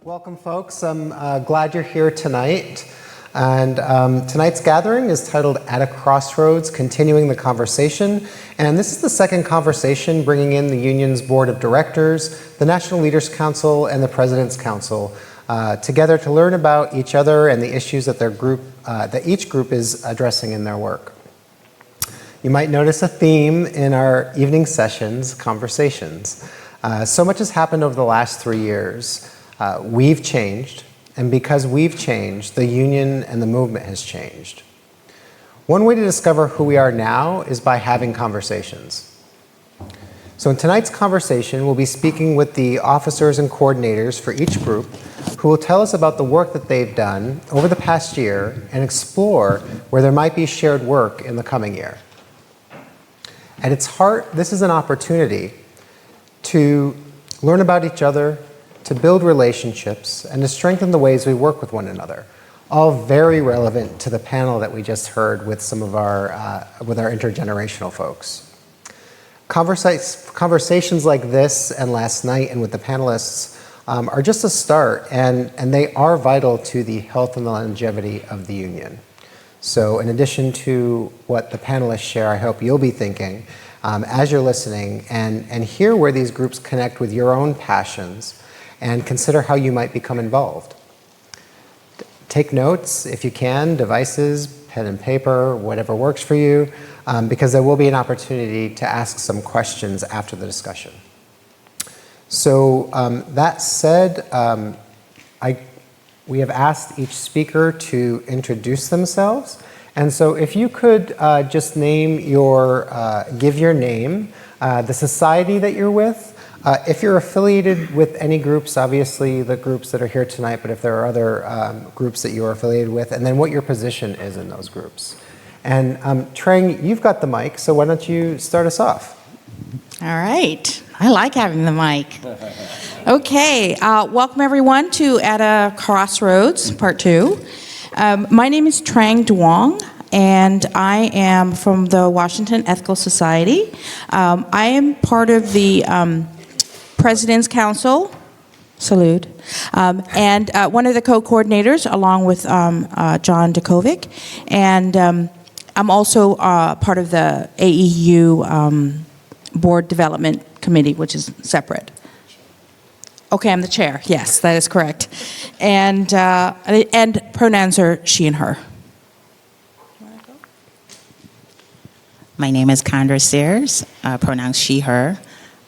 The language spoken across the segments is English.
Welcome, folks. I'm glad you're here tonight. And tonight's gathering is titled At a Crossroads, Continuing the Conversation. And this is the second conversation bringing in the union's Board of Directors, the National Leaders Council, and the President's Council together to learn about each other and the issues that that each group is addressing in their work. You might notice a theme in our evening sessions, conversations. So much has happened over the last 3 years. We've changed, and because we've changed, the union and the movement has changed. One way to discover who we are now is by having conversations. So in tonight's conversation, we'll be speaking with the officers and coordinators for each group who will tell us about the work that they've done over the past year and explore where there might be shared work in the coming year. At its heart, this is an opportunity to learn about each other, to build relationships, and to strengthen the ways we work with one another. All very relevant to the panel that we just heard with some of our intergenerational folks. Conversations like this and last night and with the panelists are just a start, and they are vital to the health and the longevity of the union. So in addition to what the panelists share, I hope you'll be thinking as you're listening and hear where these groups connect with your own passions and consider how you might become involved. Take notes if you can, devices, pen and paper, whatever works for you, because there will be an opportunity to ask some questions after the discussion. So that said, we have asked each speaker to introduce themselves. And so if you could just give your name, the society that you're with, if you're affiliated with any groups, obviously the groups that are here tonight, but if there are other groups that you are affiliated with, and then what your position is in those groups. And Trang, you've got the mic, so why don't you start us off? All right. I like having the mic. Okay. Welcome, everyone, to At a Crossroads, Part 2. My name is Trang Duong, and I am from the Washington Ethical Society. I am part of the President's Council, salute, and one of the co-coordinators along with John Dukovic. And I'm also part of the AEU Board Development Committee, which is separate. Okay, I'm the chair. Yes, that is correct. And pronouns are she and her. My name is Khandra Sears, pronouns she, her.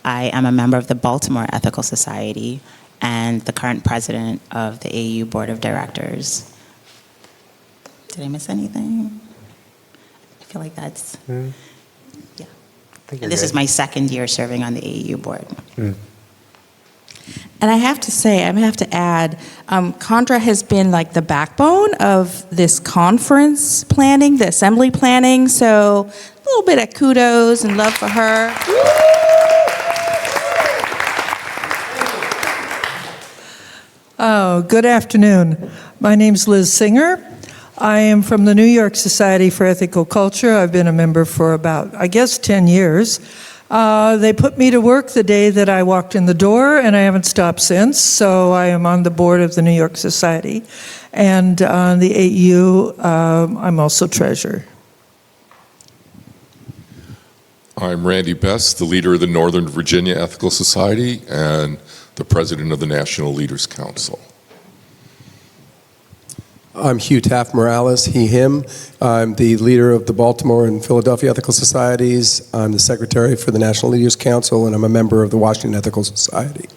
I am a member of the Baltimore Ethical Society and the current president of the AEU Board of Directors. Did I miss anything? I feel like that's, yeah. And this is my second year serving on the AEU board. And I have to say, I have to add, Khandra has been like the backbone of this conference planning, the assembly planning, so a little bit of kudos and love for her. Oh, good afternoon. My name's Liz Singer. I am from the New York Society for Ethical Culture. I've been a member for about, 10 years. They put me to work the day that I walked in the door, and I haven't stopped since. So I am on the board of the New York Society. And on the AEU, I'm also treasurer. I'm Randy Best, the leader of the Northern Virginia Ethical Society and the president of the National Leaders Council. I'm Hugh Taft Morales, he, him. I'm the leader of the Baltimore and Philadelphia Ethical Societies. I'm the secretary for the National Leaders Council, and I'm a member of the Washington Ethical Society.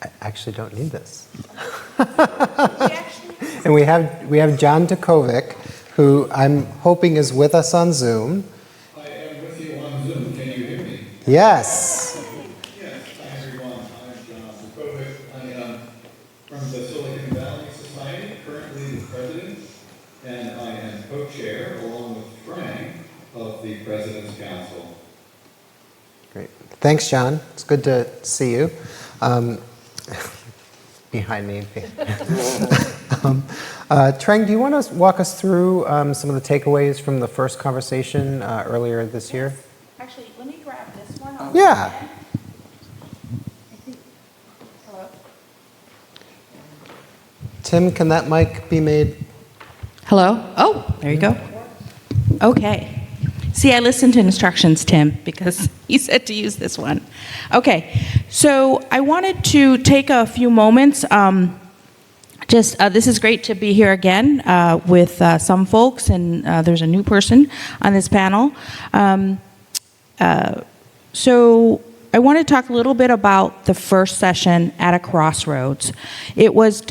I actually don't need this. And we have John Dukovic, who I'm hoping is with us on Zoom. I am with you on Zoom. Can you hear me? Yes. Yes. Hi, everyone. I'm John Dukovic. I am from the Silicon Valley Society, currently the president, and I am co-chair, along with Frank, of the President's Council. Great. Thanks, John. It's good to see you. Behind me. Trang, do you want to walk us through some of the takeaways from the first conversation earlier this year? Actually, let me grab this one. Yeah. Hello? Tim, can that mic be made? Hello? Oh, there you go. Okay. See, I listened to instructions, Tim, because he said to use this one. Okay, so I wanted to take a few moments. This is great to be here again with some folks, and there's a new person on this panel. So I want to talk a little bit about the first session at a Crossroads. It was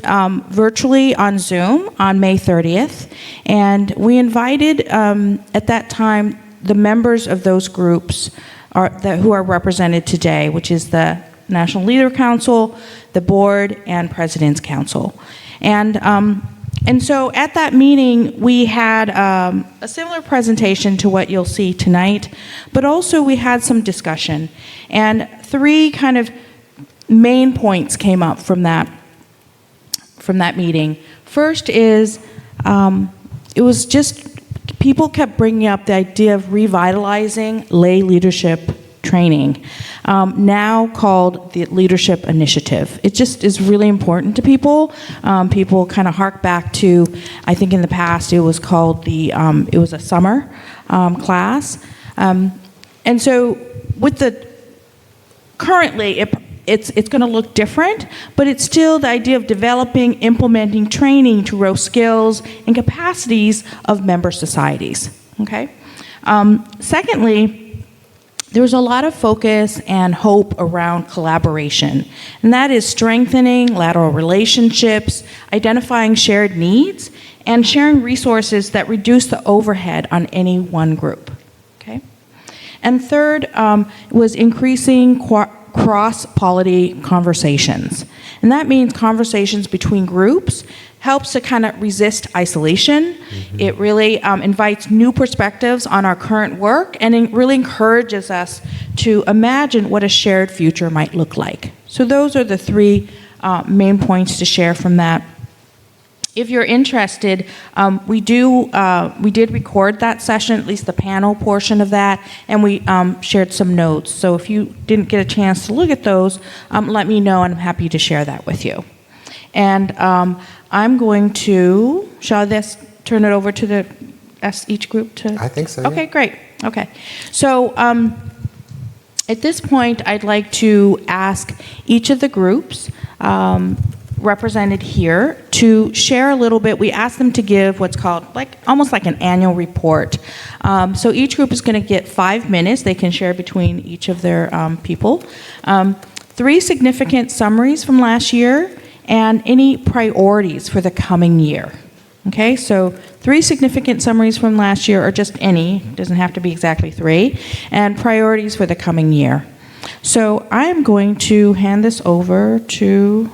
virtually on Zoom on May 30th, and we invited at that time the members of those groups who are represented today, which is the National Leader Council, the board, and President's Council. And so at that meeting, we had a similar presentation to what you'll see tonight, but also we had some discussion. And three kind of main points came up from that meeting. First is, it was just, people kept bringing up the idea of revitalizing lay leadership training, now called the Leadership Initiative. It just is really important to people. People kind of hark back to, I think in the past it was called it was a summer class. And so currently it's going to look different, but it's still the idea of developing, implementing training to grow skills and capacities of member societies, okay? Secondly, there was a lot of focus and hope around collaboration, and that is strengthening lateral relationships, identifying shared needs, and sharing resources that reduce the overhead on any one group, okay? And third was increasing cross-polity conversations, and that means conversations between groups helps to kind of resist isolation. It really invites new perspectives on our current work, and it really encourages us to imagine what a shared future might look like. So those are the three main points to share from that. If you're interested, we did record that session, at least the panel portion of that, and we shared some notes. So if you didn't get a chance to look at those, let me know, and I'm happy to share that with you. And I'm going to, shall I turn it over to each group to? I think so, Okay, yeah. great. Okay. So at this point, I'd like to ask each of the groups represented here to share a little bit. We asked them to give what's called almost like an annual report. So each group is going to get 5 minutes. They can share between each of their people. 3 significant summaries from last year, and any priorities for the coming year. Okay, so 3 significant summaries from last year, or just any, doesn't have to be exactly 3, and priorities for the coming year. So I'm going to hand this over to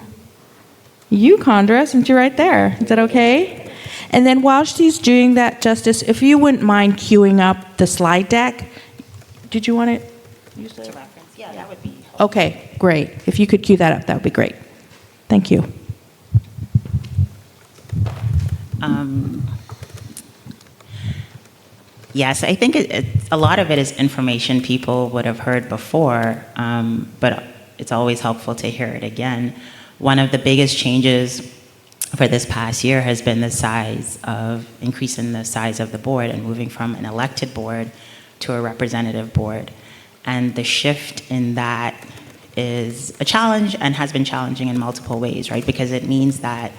you, Khandra, since you're right there. Is that okay? And then while she's doing that, Justice, if you wouldn't mind queuing up the slide deck. Did you want to use the reference? Yeah, that would be helpful. Okay, great. If you could cue that up, that would be great. Thank you. Yes, I think a lot of it is information people would have heard before, but it's always helpful to hear it again. One of the biggest changes for this past year has been increasing the size of the board and moving from an elected board to a representative board. And the shift in that is a challenge and has been challenging in multiple ways, right? Because it means that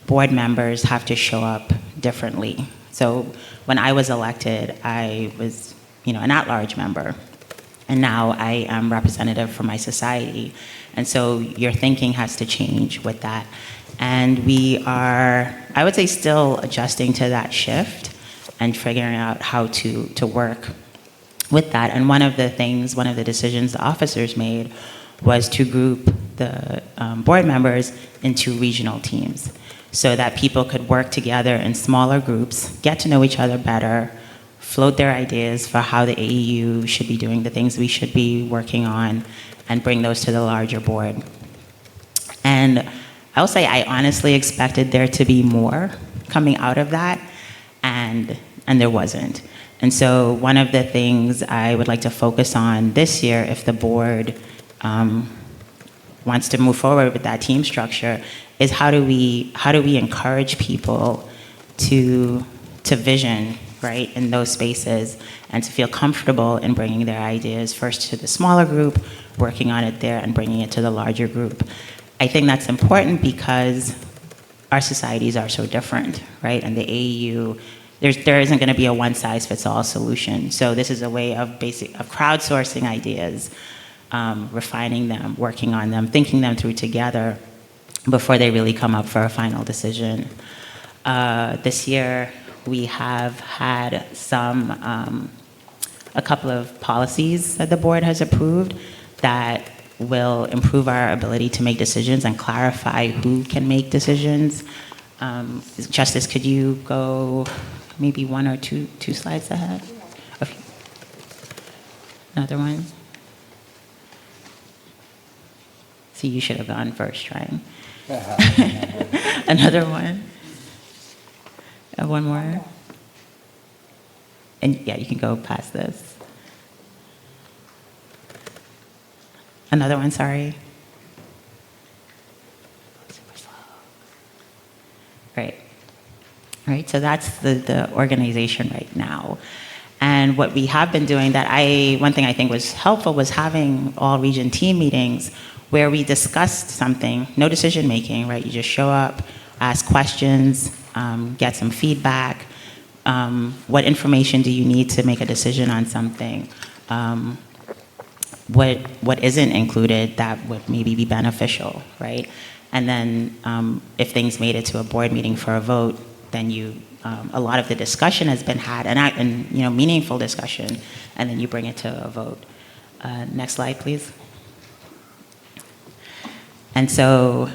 board members have to show up differently. So when I was elected, I was, an at-large member, and now I am representative for my society. And so your thinking has to change with that. And we are, I would say, still adjusting to that shift and figuring out how to work with that. And one of the decisions the officers made was to group the board members into regional teams so that people could work together in smaller groups, get to know each other better, float their ideas for how the AEU should be doing the things we should be working on, and bring those to the larger board. And I'll say I honestly expected there to be more coming out of that, and there wasn't. And so one of the things I would like to focus on this year, if the board wants to move forward with that team structure is how do we encourage people to vision, right, in those spaces, and to feel comfortable in bringing their ideas first to the smaller group, working on it there, and bringing it to the larger group. I think that's important because our societies are so different, right? And the AEU, there isn't going to be a one-size-fits-all solution. So this is a way of crowdsourcing ideas, refining them, working on them, thinking them through together before they really come up for a final decision. This year, we have had a couple of policies that the board has approved that will improve our ability to make decisions and clarify who can make decisions. Justice, could you go maybe one or two slides ahead? Okay. Another one. See, you should have gone first, trying. Another one. One more. And yeah, you can go past this. Another one, sorry. Super slow. Right. All right, so that's the organization right now. And what we have been doing one thing I think was helpful was having all region team meetings where we discussed something, no decision making, right? You just show up, ask questions, get some feedback. What information do you need to make a decision on something? What isn't included that would maybe be beneficial, right? And then if things made it to a board meeting for a vote, then a lot of the discussion has been had, and meaningful discussion, and then you bring it to a vote. Next slide, please. And so,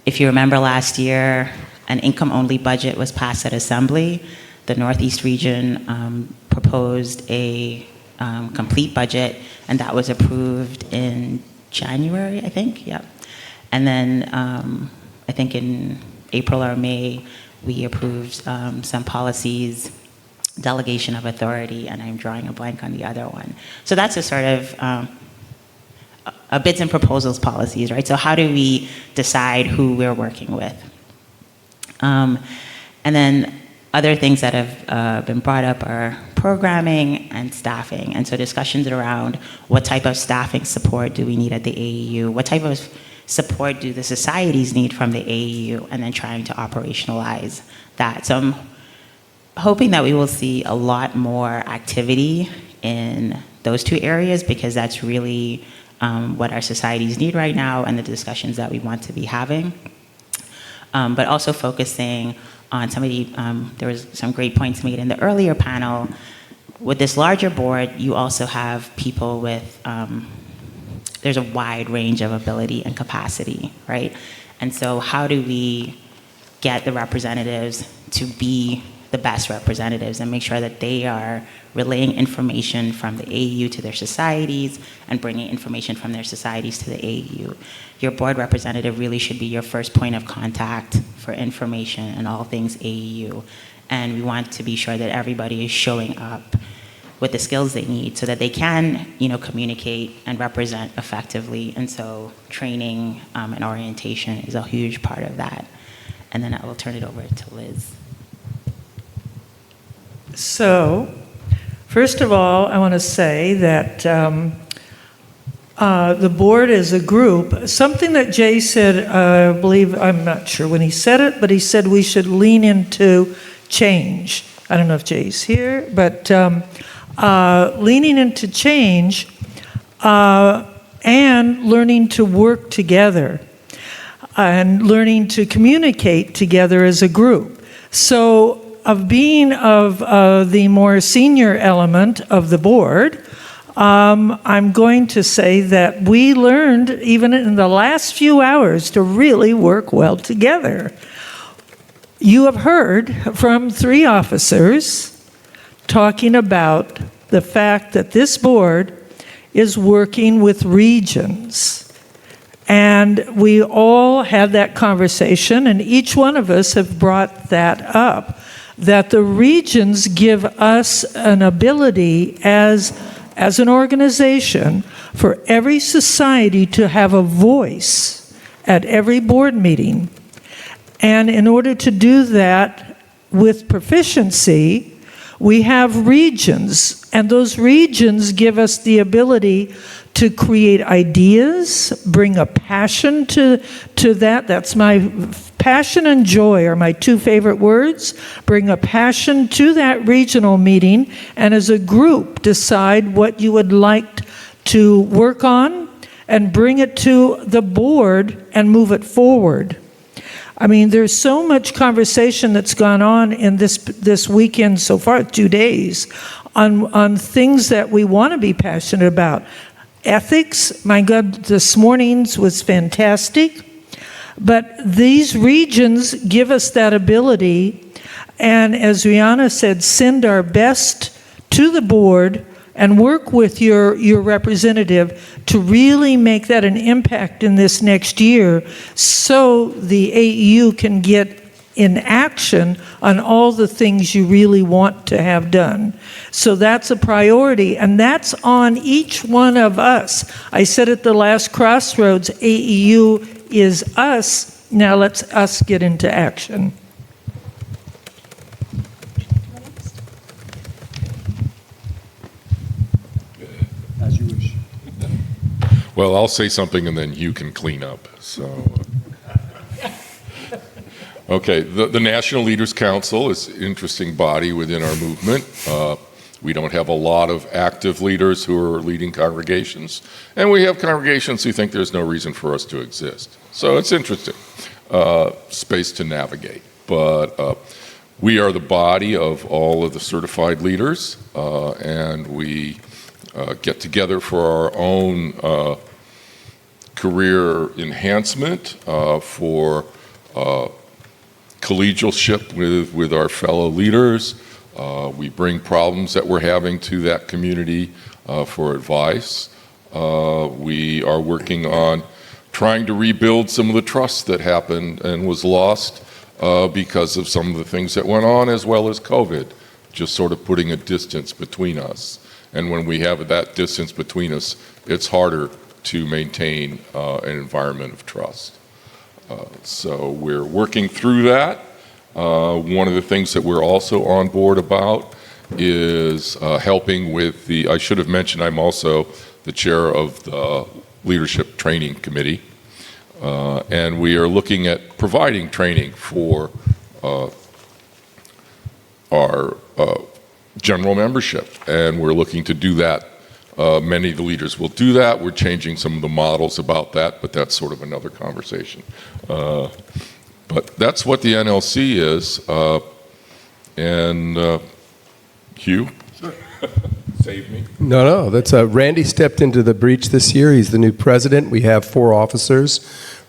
if you remember last year, an income-only budget was passed at Assembly. The Northeast region proposed a complete budget, and that was approved in January, I think, yeah. And then I think in April or May, we approved some policies, delegation of authority, and I'm drawing a blank on the other one. So that's a sort of a bids and proposals policies, right? So how do we decide who we're working with? And then other things that have been brought up are programming and staffing. And so discussions around what type of staffing support do we need at the AEU? What type of support do the societies need from the AEU? And then trying to operationalize that. So I'm hoping that we will see a lot more activity in those two areas, because that's really what our societies need right now and the discussions that we want to be having. But also focusing on there was some great points made in the earlier panel. With this larger board, you also have people with, there's a wide range of ability and capacity, right? And so how do we get the representatives to be the best representatives and make sure that they are relaying information from the AEU to their societies and bringing information from their societies to the AEU. Your board representative really should be your first point of contact for information and all things AEU. And we want to be sure that everybody is showing up with the skills they need so that they can, communicate and represent effectively. And so training and orientation is a huge part of that. And then I will turn it over to Liz. So, first of all, I want to say that the board as a group, something that Jay said, I believe, I'm not sure when he said it, but he said we should lean into change. I don't know if Jay's here, but leaning into change and learning to work together and learning to communicate together as a group. So, of being of the more senior element of the board, I'm going to say that we learned, even in the last few hours, to really work well together. You have heard from 3 officers talking about the fact that this board is working with regions. And we all had that conversation, and each one of us have brought that up, that the regions give us an ability as an organization for every society to have a voice at every board meeting. And in order to do that with proficiency, we have regions, and those regions give us the ability to create ideas, bring a passion to that. That's my passion and joy are my two favorite words. Bring a passion to that regional meeting, and as a group decide what you would like to work on and bring it to the board and move it forward. I mean, there's so much conversation that's gone on in this weekend so far, 2 days, on things that we want to be passionate about. Ethics, my God, this morning's was fantastic. But these regions give us that ability, and as Rihanna said, send our best to the board and work with your representative to really make that an impact in this next year so the AEU can get in action on all the things you really want to have done. So that's a priority, and that's on each one of us. I said at the last Crossroads, AEU is us. Now let's us get into action. As you wish. Well, I'll say something and then you can clean up. So, okay, the National Leaders Council is an interesting body within our movement. We don't have a lot of active leaders who are leading congregations, and we have congregations who think there's no reason for us to exist. So it's interesting space to navigate. But we are the body of all of the certified leaders, and we get together for our own career enhancement, for collegialship with our fellow leaders. We bring problems that we're having to that community for advice. We are working on trying to rebuild some of the trust that happened and was lost because of some of the things that went on, as well as COVID, just sort of putting a distance between us. And when we have that distance between us, it's harder to maintain an environment of trust. So we're working through that. One of the things that we're also on board about is helping with I should have mentioned I'm also the chair of the Leadership Training Committee. And we are looking at providing training for our general membership. And we're looking to do that. Many of the leaders will do that. We're changing some of the models about that, but that's sort of another conversation. But that's what the NLC is. And Hugh, save me. No, that's Randy stepped into the breach this year. He's the new president. We have 4 officers.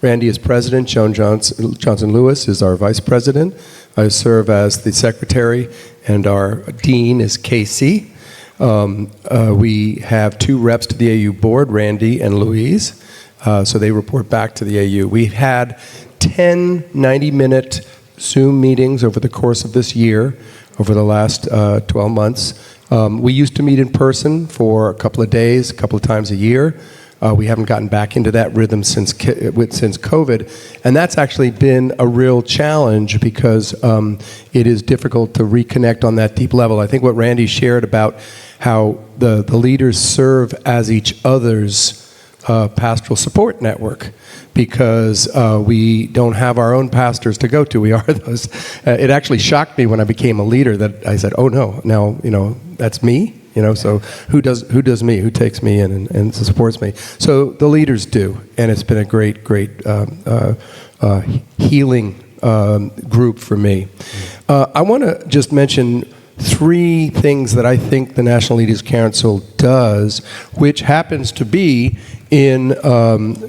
Randy is president. Johnson Lewis is our vice president. I serve as the secretary, and our dean is Casey. We have 2 reps to the AEU board, Randy and Louise. So they report back to the AEU. We've had 10 90-minute Zoom meetings over the course of this year, over the last 12 months. We used to meet in person for a couple of days, a couple of times a year. We haven't gotten back into that rhythm since COVID, and that's actually been a real challenge because it is difficult to reconnect on that deep level. I think what Randy shared about how the leaders serve as each other's pastoral support network, because we don't have our own pastors to go to. We are those. It actually shocked me when I became a leader that I said, "Oh no, now that's me." So who does me? Who takes me in and supports me? So the leaders do, and it's been a great healing group for me. I want to just mention 3 things that I think the National Leaders Council does, which happens to be in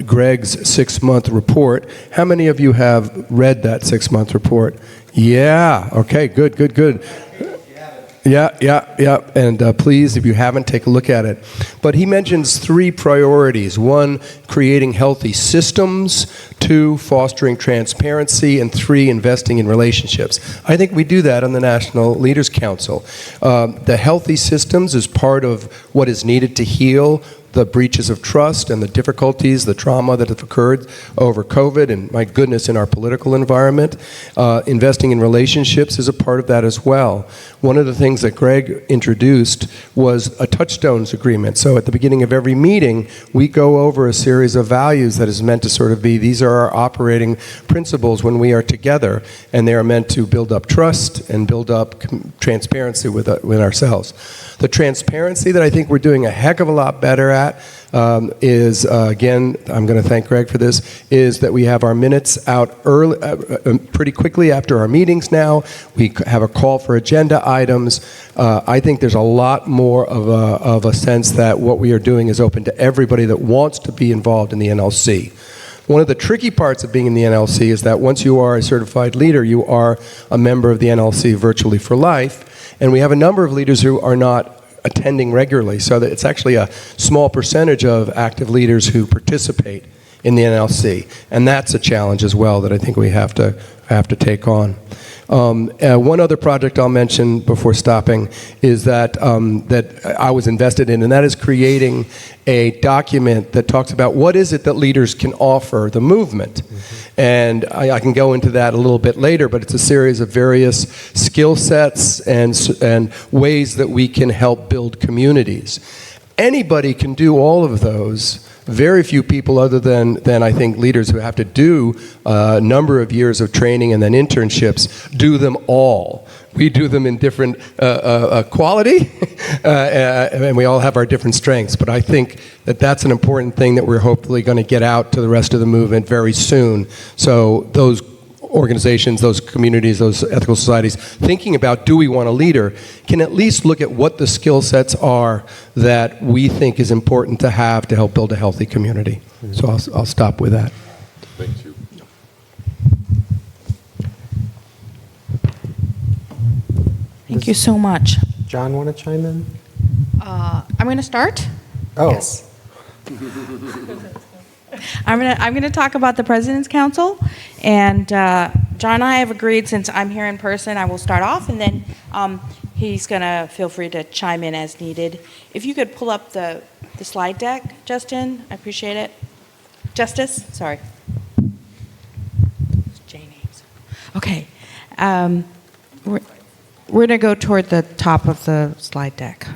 Greg's 6-month report. How many of you have read that 6-month report? Yeah. Okay. Good. Yeah. And please, if you haven't, take a look at it. But he mentions 3 priorities. 1, creating healthy systems. 2, fostering transparency. And 3, investing in relationships. I think we do that on the National Leaders Council. The healthy systems is part of what is needed to heal the breaches of trust and the difficulties, the trauma that have occurred over COVID and, my goodness, in our political environment. Investing in relationships is a part of that as well. One of the things that Greg introduced was a touchstones agreement. So at the beginning of every meeting, we go over a series of values that is meant to sort of be, these are our operating principles when we are together, and they are meant to build up trust and build up transparency with ourselves. The transparency that I think we're doing a heck of a lot better at is, again, I'm going to thank Greg for this, is that we have our minutes out early, pretty quickly after our meetings now. We have a call for agenda items. I think there's a lot more of a sense that what we are doing is open to everybody that wants to be involved in the NLC. One of the tricky parts of being in the NLC is that once you are a certified leader, you are a member of the NLC virtually for life. And we have a number of leaders who are not attending regularly, so that it's actually a small percentage of active leaders who participate in the NLC. And that's a challenge as well that I think we have to take on. One other project I'll mention before stopping is that that I was invested in, and that is creating a document that talks about what is it that leaders can offer the movement. Mm-hmm. And I can go into that a little bit later, but it's a series of various skill sets and ways that we can help build communities. Anybody can do all of those. Very few people other than I think leaders who have to do a number of years of training and then internships do them all. We do them in different quality, and we all have our different strengths. But I think that that's an important thing that we're hopefully going to get out to the rest of the movement very soon. So those organizations, those communities, those ethical societies, thinking about do we want a leader, can at least look at what the skill sets are that we think is important to have to help build a healthy community. So I'll stop with that. Thank you. Thank you so much. John, want to chime in? I'm going to start. Oh. Yes. I'm gonna talk about the President's Council, and John and I have agreed, since I'm here in person, I will start off, and then he's gonna feel free to chime in as needed. If you could pull up the slide deck, Justin, I appreciate it. Justice, sorry. J names. Okay. We're gonna go toward the top of the slide deck.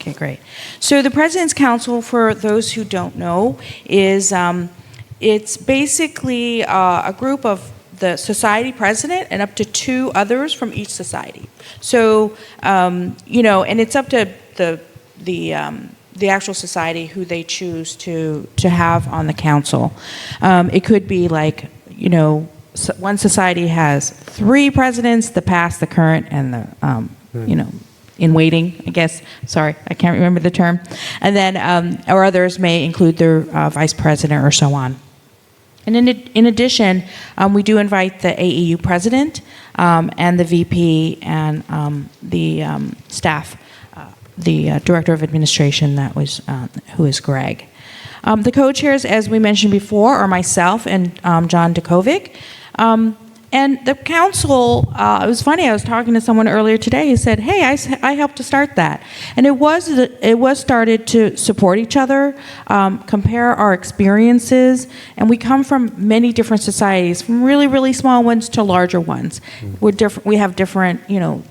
Okay, great. So the President's Council, for those who don't know, is it's basically a group of the society president and up to 2 others from each society. So you know, and it's up to the actual society who they choose to have on the council. It could be like, you know, one society has 3 presidents: the past, the current, and the you know, in waiting, I guess. Sorry, I can't remember the term. And then, or others may include their vice president or so on. And in addition, we do invite the AEU president and the VP and the staff, the director of administration who is Greg. The co-chairs, as we mentioned before, are myself and John Dukovic. And the council, it was funny, I was talking to someone earlier today who said, hey, I helped to start that. And it was started to support each other, compare our experiences, and we come from many different societies, from really, really small ones to larger ones. We have different, you know,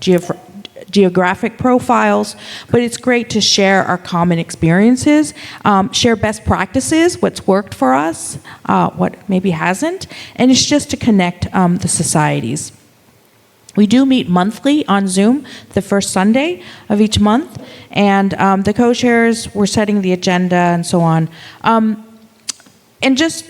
geographic profiles, but it's great to share our common experiences, share best practices, what's worked for us, what maybe hasn't, and it's just to connect the societies. We do meet monthly on Zoom, the first Sunday of each month, and the co-chairs were setting the agenda and so on. And just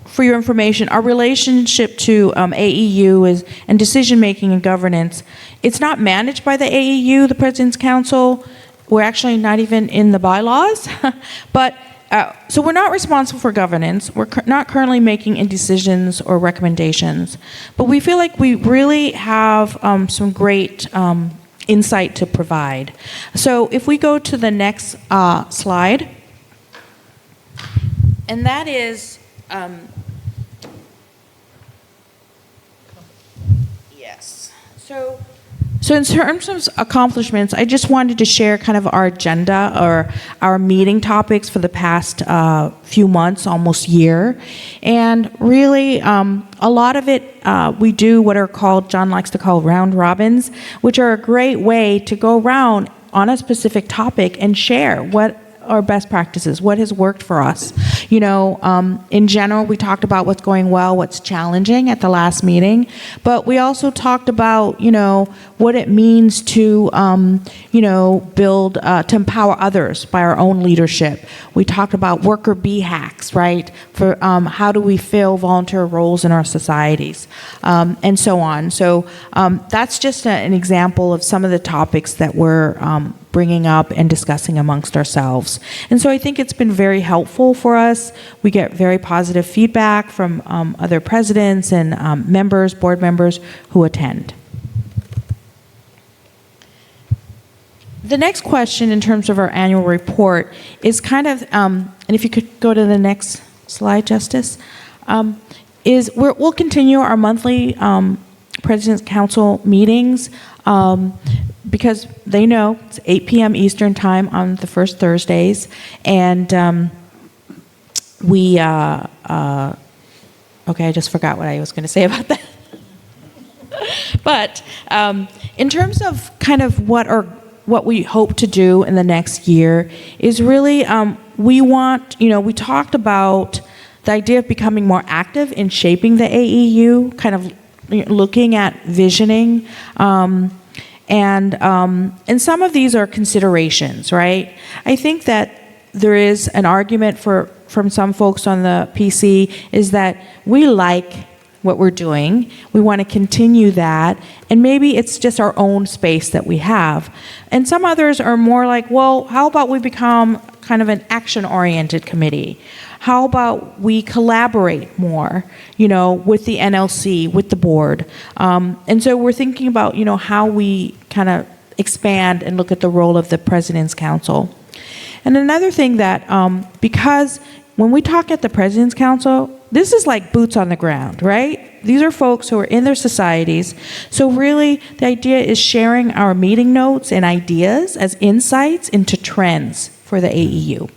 for your information, our relationship to AEU and decision-making and governance, it's not managed by the AEU, the President's Council. We're actually not even in the bylaws. But so we're not responsible for governance. We're not currently making any decisions or recommendations. But we feel like we really have some great insight to provide. So if we go to the next slide, and that is, yes. So in terms of accomplishments, I just wanted to share kind of our agenda or our meeting topics for the past few months, almost year. And really, a lot of it, we do what are called, John likes to call round robins, which are a great way to go around on a specific topic and share what our best practices, what has worked for us. You know, in general, we talked about what's going well, what's challenging at the last meeting, but we also talked about, you know, what it means to, you know, build, to empower others by our own leadership. We talked about worker bee hacks, right, for how do we fill volunteer roles in our societies, and so on. So that's just an example of some of the topics that we're bringing up and discussing amongst ourselves. And so I think it's been very helpful for us. We get very positive feedback from other presidents and members, board members who attend. The next question in terms of our annual report is kind of, and if you could go to the next slide, Justice, is we'll continue our monthly President's Council meetings because they know it's 8 p.m. Eastern Time on the first Thursdays, and we, okay, I just forgot what I was going to say about that. But in terms of kind of what we hope to do in the next year is really, we want, you know, we talked about the idea of becoming more active in shaping the AEU, kind of looking at visioning, and some of these are considerations, right? I think that there is an argument from some folks on the PC is that we like what we're doing. We want to continue that, and maybe it's just our own space that we have. And some others are more like, well, how about we become kind of an action-oriented committee? How about we collaborate more, you know, with the NLC, with the board? And so we're thinking about, you know, how we kind of expand and look at the role of the President's Council. And another thing that, because when we talk at the President's Council, this is like boots on the ground, right? These are folks who are in their societies. So really, the idea is sharing our meeting notes and ideas as insights into trends for the AEU.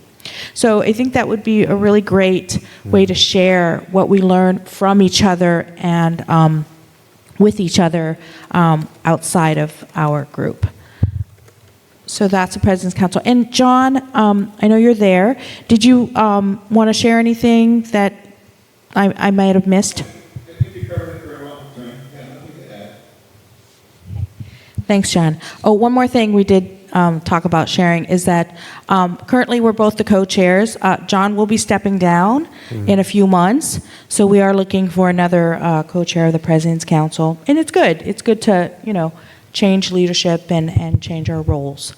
So I think that would be a really great way to share what we learn from each other and with each other outside of our group. So that's the President's Council. And John, I know you're there. Did you want to share anything that I might have missed? I think you covered it very well, Frank. Yeah, nothing to add. Thanks, John. Oh, one more thing we did talk about sharing is that currently we're both the co-chairs. John will be stepping down in a few months, so we are looking for another co-chair of the President's Council. And it's good. It's good to, you know, change leadership and change our roles.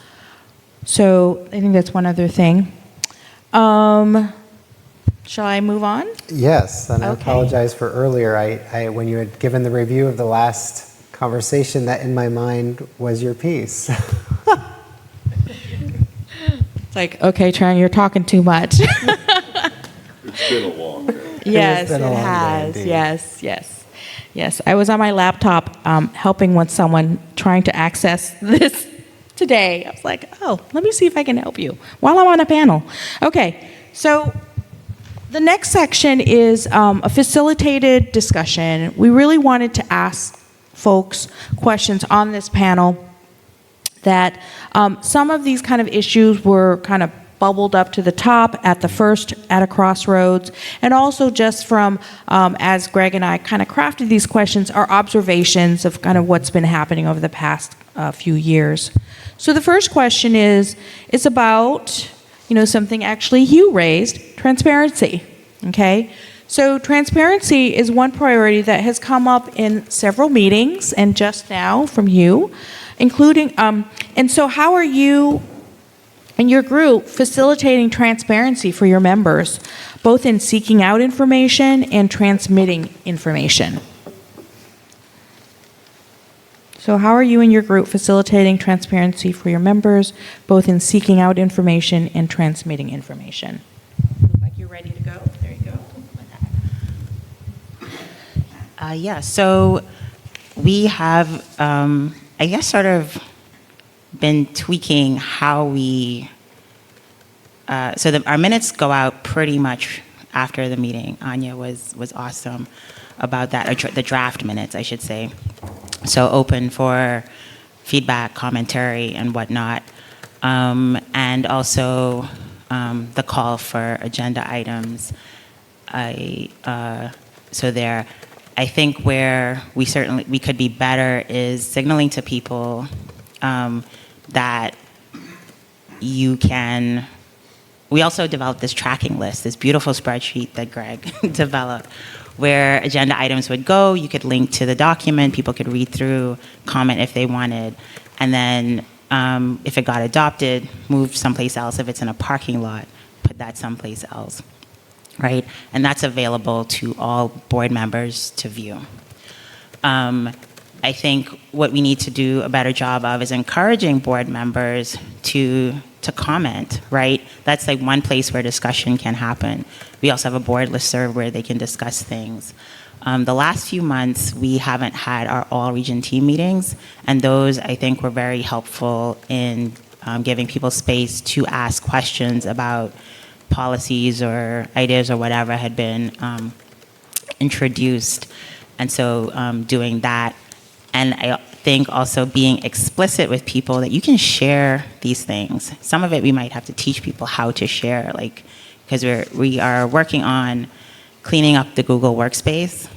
So I think that's one other thing. Shall I move on? Yes, and I Okay. apologize for earlier. I when you had given the review of the last conversation, that in my mind was your piece. It's like, okay, Trang, you're talking too much. It's been a long day. Yes, been a it long day has. indeed. Yes. I was on my laptop helping with someone trying to access this today. I was like, oh, let me see if I can help you while I'm on a panel. Okay, so the next section is a facilitated discussion. We really wanted to ask folks questions on this panel that some of these kind of issues were kind of bubbled up to the top at the first at a Crossroads, and also just from, as Greg and I kind of crafted these questions, our observations of kind of what's been happening over the past few years. So the first question is about, you know, something actually Hugh raised, transparency, okay? So transparency is one priority that has come up in several meetings and just now from you, including, and so how are you and your group facilitating transparency for your members, both in seeking out information and transmitting information? So how are you and your group facilitating transparency for your members, both in seeking out information and transmitting information? Look like you're ready to go. There you go. Yeah, so we have I guess, sort of been tweaking how we, our minutes go out pretty much after the meeting. Anya was awesome about that, or the draft minutes, I should say. So open for feedback, commentary, and whatnot. And also the call for agenda items. I think where we could be better is signaling to people that you can. We also developed this tracking list, this beautiful spreadsheet that Greg developed, where agenda items would go. You could link to the document, people could read through, comment if they wanted, and then if it got adopted, move someplace else. If it's in a parking lot, put that someplace else, right? And that's available to all board members to view. I think what we need to do a better job of is encouraging board members to comment, right? That's like one place where discussion can happen. We also have a board listserv where they can discuss things. The last few months, we haven't had our all-region team meetings, and those, I think, were very helpful in giving people space to ask questions about policies or ideas or whatever had been introduced. And so doing that, and I think also being explicit with people that you can share these things. Some of it we might have to teach people how to share, like, because we are working on cleaning up the Google Workspace,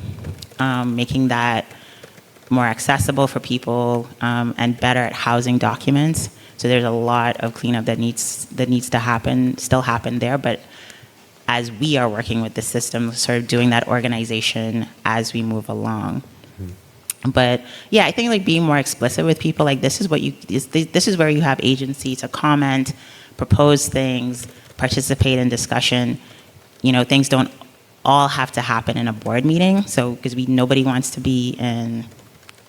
making that more accessible for people, and better at housing documents. So there's a lot of cleanup that needs to happen, still happen there, but as we are working with the system, sort of doing that organization as we move along. But yeah, I think like being more explicit with people, like this is where you have agency to comment, propose things, participate in discussion. You know, things don't all have to happen in a board meeting. So because nobody wants to be in,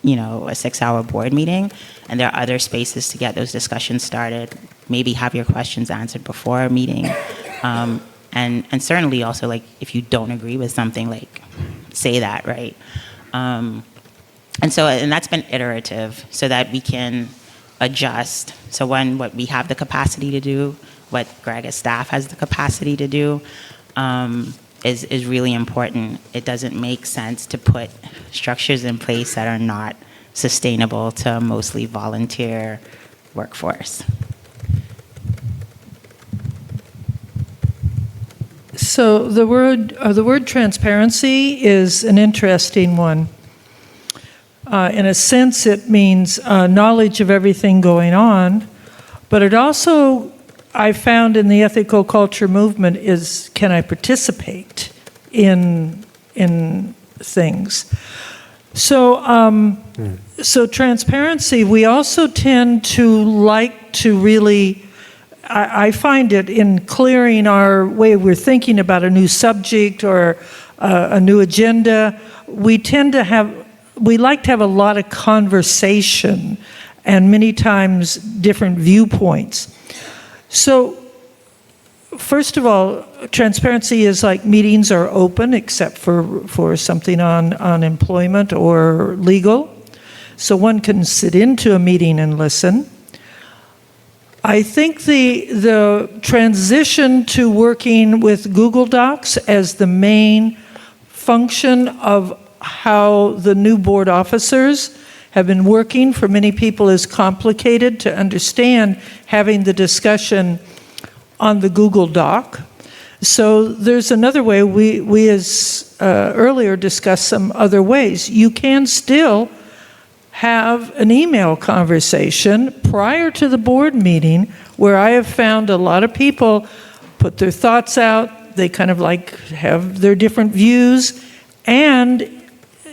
you know, a 6-hour board meeting, and there are other spaces to get those discussions started. Maybe have your questions answered before a meeting, and certainly also like if you don't agree with something, like say that, right? And that's been iterative so that we can adjust. So what we have the capacity to do, what Greg as staff has the capacity to do, is really important. It doesn't make sense to put structures in place that are not sustainable to a mostly volunteer workforce. So the word transparency is an interesting one. In a sense, it means knowledge of everything going on, but it also, I found in the ethical culture movement, is can I participate in things? So, so transparency, we also tend to like to really, I find it in clearing our way we're thinking about a new subject or a new agenda, we like to have a lot of conversation and many times different viewpoints. So, first of all, transparency is like meetings are open except for something on employment or legal. So one can sit into a meeting and listen. I think the transition to working with Google Docs as the main function of how the new board officers have been working for many people is complicated to understand, having the discussion on the Google Doc. So there's another way. We as earlier discussed some other ways. You can still have an email conversation prior to the board meeting, where I have found a lot of people put their thoughts out. They kind of like have their different views, and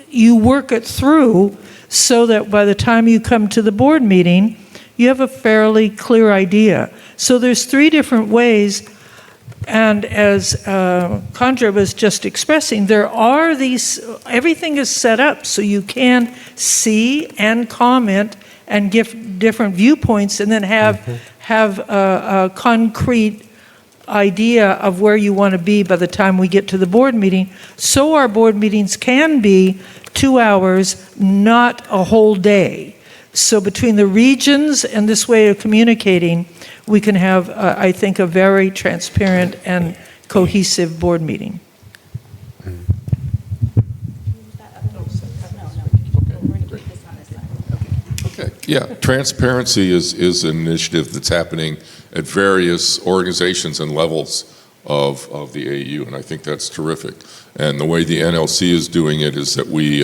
you work it through so that by the time you come to the board meeting, you have a fairly clear idea. So there's 3 different ways, and as Khandra was just expressing, there are everything is set up so you can see and comment and give different viewpoints, and then have a concrete idea of where you want to be by the time we get to the board meeting. So our board meetings can be 2 hours, not a whole day. So between the regions and this way of communicating, we can have, I think, a very transparent and cohesive board meeting. Okay, yeah, transparency is an initiative that's happening at various organizations and levels of the AEU, and I think that's terrific. And the way the NLC is doing it is that we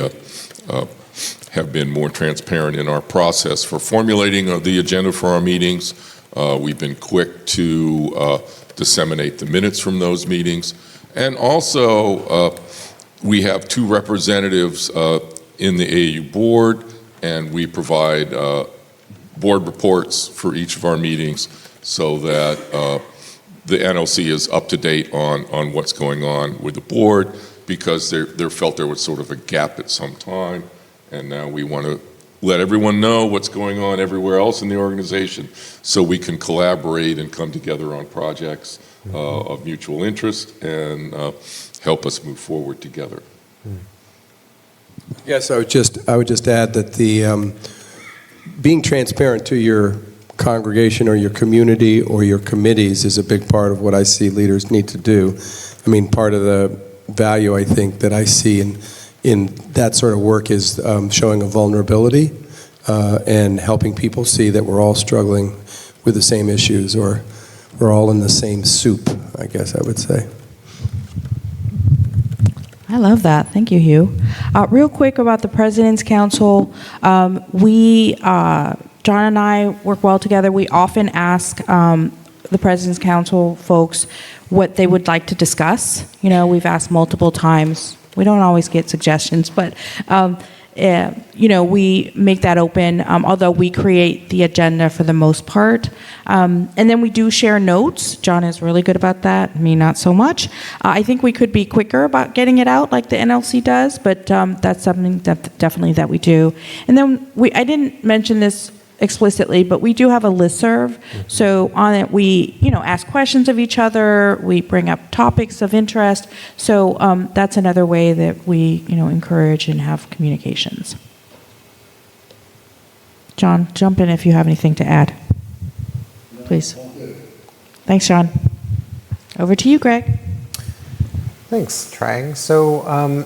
have been more transparent in our process for formulating the agenda for our meetings. We've been quick to disseminate the minutes from those meetings. And also, we have 2 representatives in the AEU board, and we provide board reports for each of our meetings so that the NLC is up to date on what's going on with the board, because there felt there was sort of a gap at some time, and now we want to let everyone know what's going on everywhere else in the organization so we can collaborate and come together on projects of mutual interest and help us move forward together. Yes, I would just add that the being transparent to your congregation or your community or your committees is a big part of what I see leaders need to do. I mean, part of the value I think that I see in that sort of work is showing a vulnerability and helping people see that we're all struggling with the same issues, or we're all in the same soup, I guess I would say. I love that. Thank you, Hugh. Real quick about the President's Council. John and I work well together. We often ask the President's Council folks what they would like to discuss. You know, we've asked multiple times. We don't always get suggestions, but you know, we make that open, although we create the agenda for the most part. And then we do share notes. John is really good about that, me not so much. I think we could be quicker about getting it out like the NLC does, but that's something that definitely that we do. And then I didn't mention this explicitly, but we do have a listserv. So on it, we, you know, ask questions of each other. We bring up topics of interest. So that's another way that we, you know, encourage and have communications. John, jump in if you have anything to add, please. Thanks, John. Over to you, Greg. Thanks, Trang. So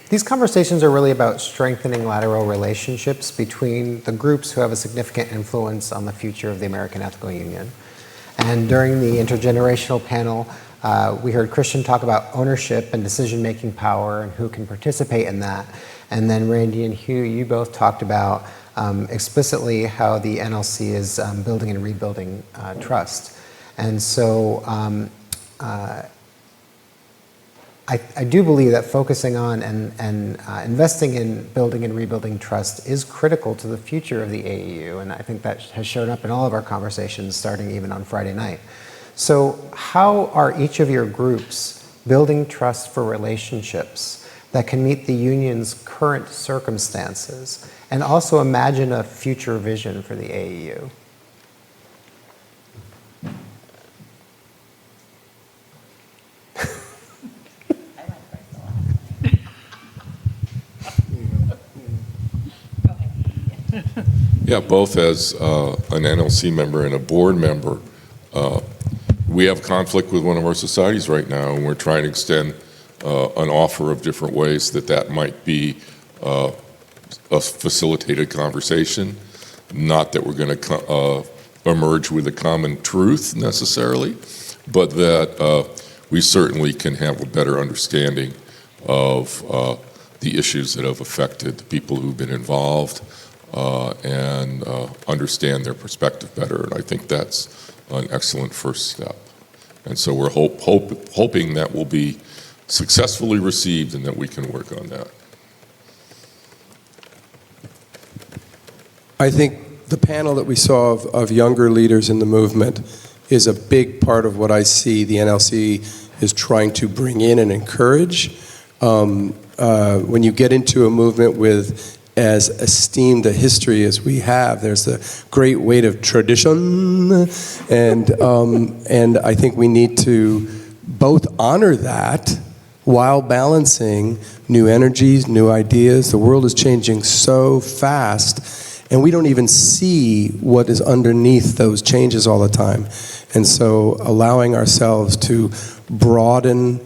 these conversations are really about strengthening lateral relationships between the groups who have a significant influence on the future of the American Ethical Union. And during the intergenerational panel, we heard Christian talk about ownership and decision-making power and who can participate in that. And then Randy and Hugh, you both talked about explicitly how the NLC is building and rebuilding trust. And so I do believe that focusing on and investing in building and rebuilding trust is critical to the future of the AEU, and I think that has shown up in all of our conversations, starting even on Friday night. So how are each of your groups building trust for relationships that can meet the union's current circumstances and also imagine a future vision for the AEU? Yeah, both as an NLC member and a board member, we have conflict with one of our societies right now, and we're trying to extend an offer of different ways that might be a facilitated conversation. Not that we're going to emerge with a common truth necessarily, but that we certainly can have a better understanding of the issues that have affected the people who've been involved, and understand their perspective better. And I think that's an excellent first step. And so we're hoping that will be successfully received and that we can work on that. I think the panel that we saw of younger leaders in the movement is a big part of what I see the NLC is trying to bring in and encourage. When you get into a movement with as esteemed a history as we have, there's a great weight of tradition, and I think we need to both honor that while balancing new energies, new ideas. The world is changing so fast, And we don't even see what is underneath those changes all the time. And so allowing ourselves to broaden,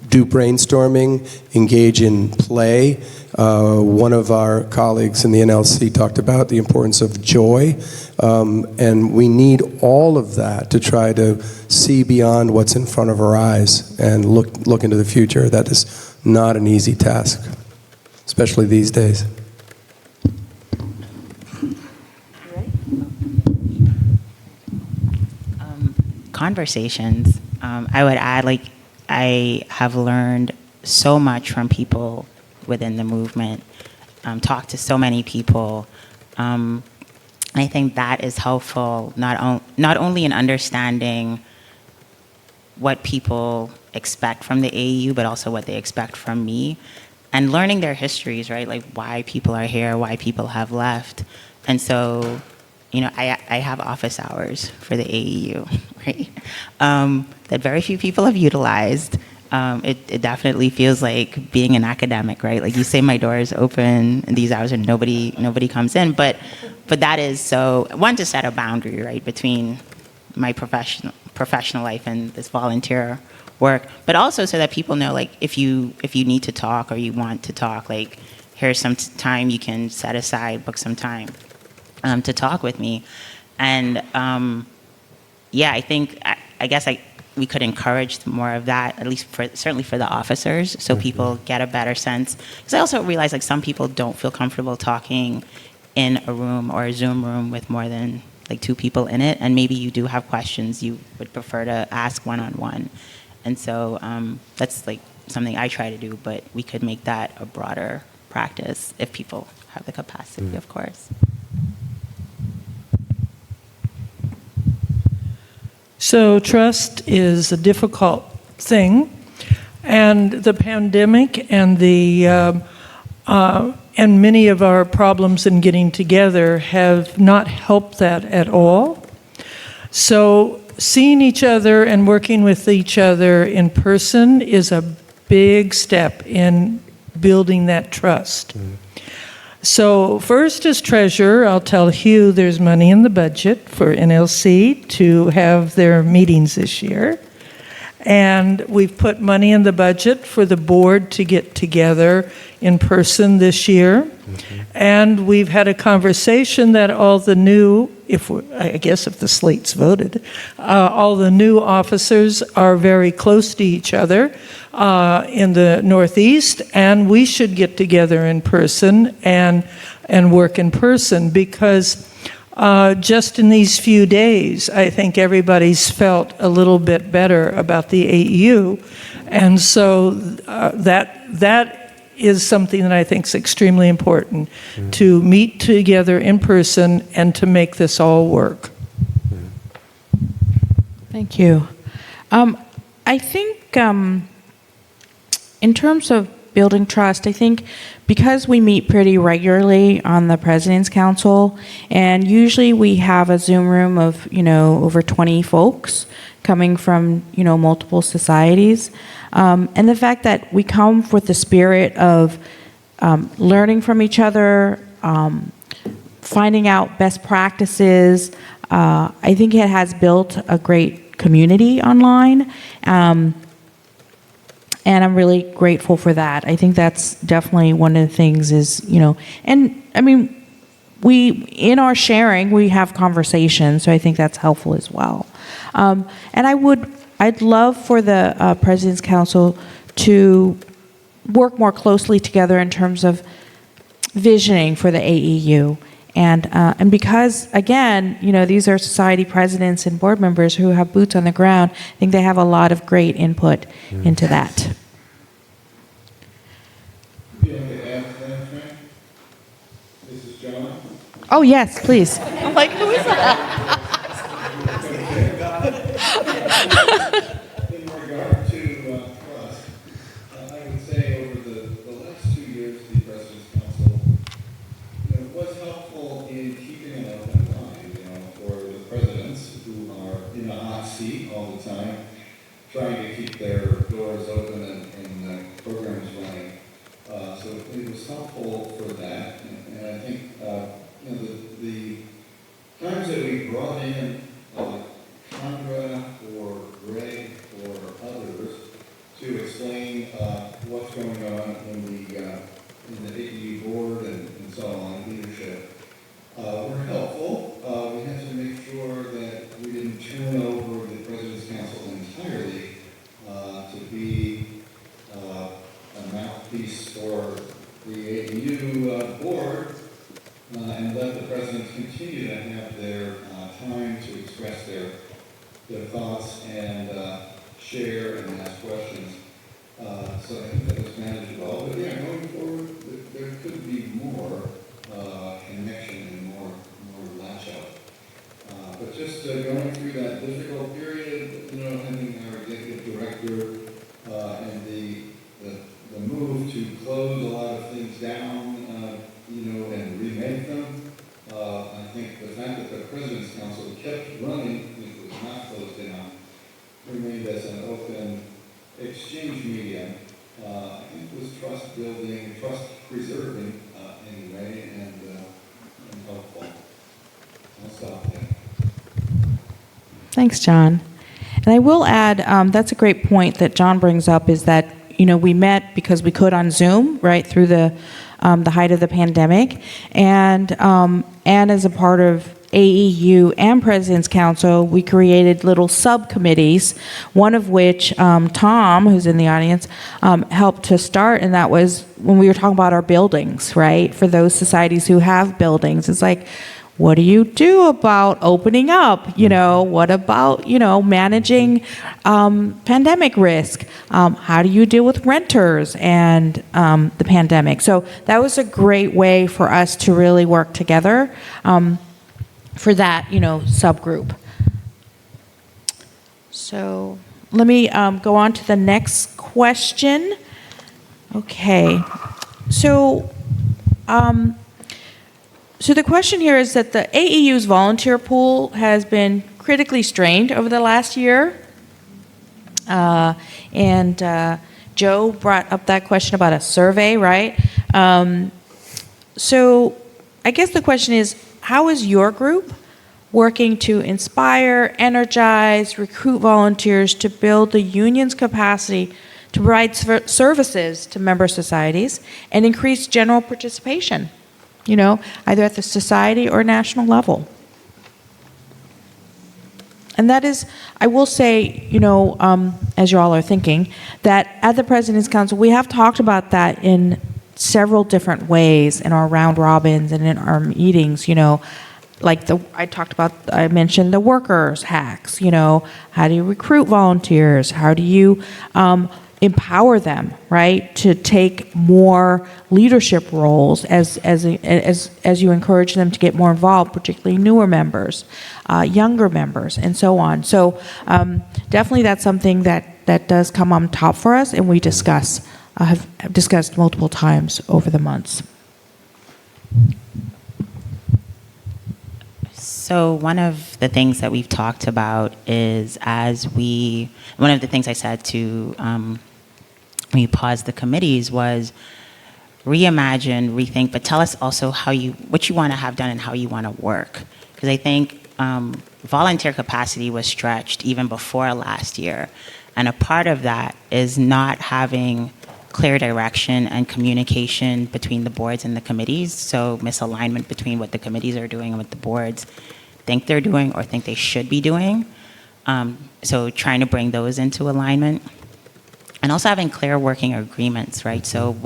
do brainstorming, engage in play. One of our colleagues in the NLC talked about the importance of joy, and we need all of that to try to see beyond what's in front of our eyes and look into the future. That is not an easy task, especially these days. Conversations. I would add, like, I have learned so much from people within the movement, talked to so many people. I think that is helpful, not only in understanding what people expect from the AEU, but also what they expect from me, and learning their histories, right? Like why people are here, why people have left. And so, you know, I have office hours for the AEU, right? That very few people have utilized. It definitely feels like being an academic, right? Like you say, my door is open and these hours and nobody comes in. But that is so, one, to set a boundary, right, between my professional life and this volunteer work, but also so that people know, like, if you need to talk or you want to talk, like, here's some time you can set aside, book some time to talk with me. And yeah, I think, I guess we could encourage more of that, at least certainly for the officers, so people get a better sense. Because I also realize, like, some people don't feel comfortable talking in a room or a Zoom room with more than like 2 people in it, and maybe you do have questions you would prefer to ask one-on-one. And so that's like something I try to do, but we could make that a broader practice if people have the capacity, of course. So trust is a difficult thing, and the pandemic and and many of our problems in getting together have not helped that at all. So seeing each other and working with each other in person is a big step in building that trust. So first, as treasurer, I'll tell Hugh there's money in the budget for NLC to have their meetings this year. And we've put money in the budget for the board to get together in person this year. And we've had a conversation that all the new, I guess if the slate's voted, all the new officers are very close to each other in the Northeast, and we should get together in person and work in person, because just in these few days, I think everybody's felt a little bit better about the AEU. And so that is something that I think is extremely important, to meet together in person and to make this all work. Thank you. I think in terms of building trust, I think because we meet pretty regularly on the President's Council, and usually we have a Zoom room of, over 20 folks coming from, multiple societies. And the fact that we come with the spirit of learning from each other, finding out best practices, I think it has built a great community online. And I'm really grateful for that. I think that's definitely one of the things is, and I mean, in our sharing, we have conversations, so I think that's helpful as well. And I'd love for the President's Council to work more closely together in terms of visioning for the AEU. And because, again, these are society presidents and board members who have boots on the ground, I think they have a lot of great input into that. Would you like to add to that, Frank? This is John. Oh, yes, please. I'm like, who is that? In regard to trust, I would say over the last 2 years, the President's Council was helpful in keeping an open mind, for the presidents who are in a hot seat all the time, trying to keep their doors open and programs running. So it was helpful for that, and I think express their thoughts and share and ask questions. So I think that was managed well. But yeah, going forward, there could be more connection and more latch out. But just going through that difficult period, having our executive director and the move to close a lot of things down, and remake them. I think the fact that the President's Council kept running, it was not closed down, remained as an open exchange medium. I think it was trust building, trust preserving anyway, and helpful. I'll stop there. Thanks, John. And I will add, that's a great point that John brings up, is that, we met because we could on Zoom, right, through the height of the pandemic. And as a part of AEU and President's Council, we created little subcommittees, one of which Tom, who's in the audience, helped to start, and that was when we were talking about our buildings, right? For those societies who have buildings, it's like, what do you do about opening up? What about, managing pandemic risk? How do you deal with renters and the pandemic? So that was a great way for us to really work together for that, subgroup. So let me go on to the next question. Okay. So the question here is that the AEU's volunteer pool has been critically strained over the last year. And Joe brought up that question about a survey, right? So I guess the question is, how is your group working to inspire, energize, recruit volunteers to build the union's capacity to provide services to member societies and increase general participation? Either at the society or national level. And that is, I will say, as you all are thinking, that at the President's Council, we have talked about that in several different ways in our round robins and in our meetings, I mentioned the workers hacks, how do you recruit volunteers? How do you empower them, right, to take more leadership roles as you encourage them to get more involved, particularly newer members, younger members, and so on. So definitely that's something that does come on top for us, and we have discussed multiple times over the months. So one of the things that we've talked about is one of the things I said to when we paused the committees was reimagine, rethink, but tell us also what you want to have done and how you want to work. Because I think volunteer capacity was stretched even before last year. And a part of that is not having clear direction and communication between the boards and the committees. So misalignment between what the committees are doing and what the boards think they're doing or think they should be doing. So trying to bring those into alignment. And also having clear working agreements, right? So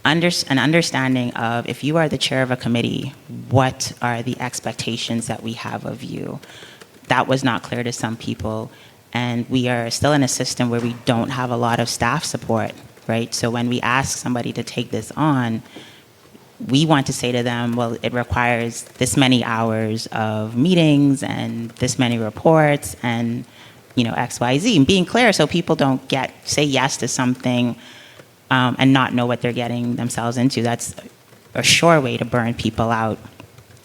an understanding of, if you are the chair of a committee, what are the expectations that we have of you? That was not clear to some people. And we are still in a system where we don't have a lot of staff support, right? So when we ask somebody to take this on, we want to say to them, well, it requires this many hours of meetings and this many reports and, X, Y, Z. And being clear so people don't say yes to something and not know what they're getting themselves into. That's a sure way to burn people out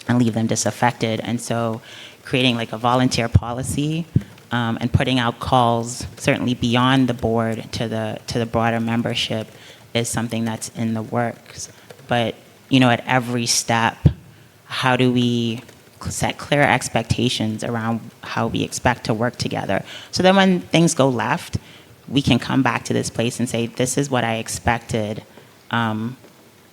and leave them disaffected. And so creating like a volunteer policy and putting out calls, certainly beyond the board to the broader membership, is something that's in the works. But at every step, how do we set clear expectations around how we expect to work together? So then when things go left, we can come back to this place and say, this is what I expected, and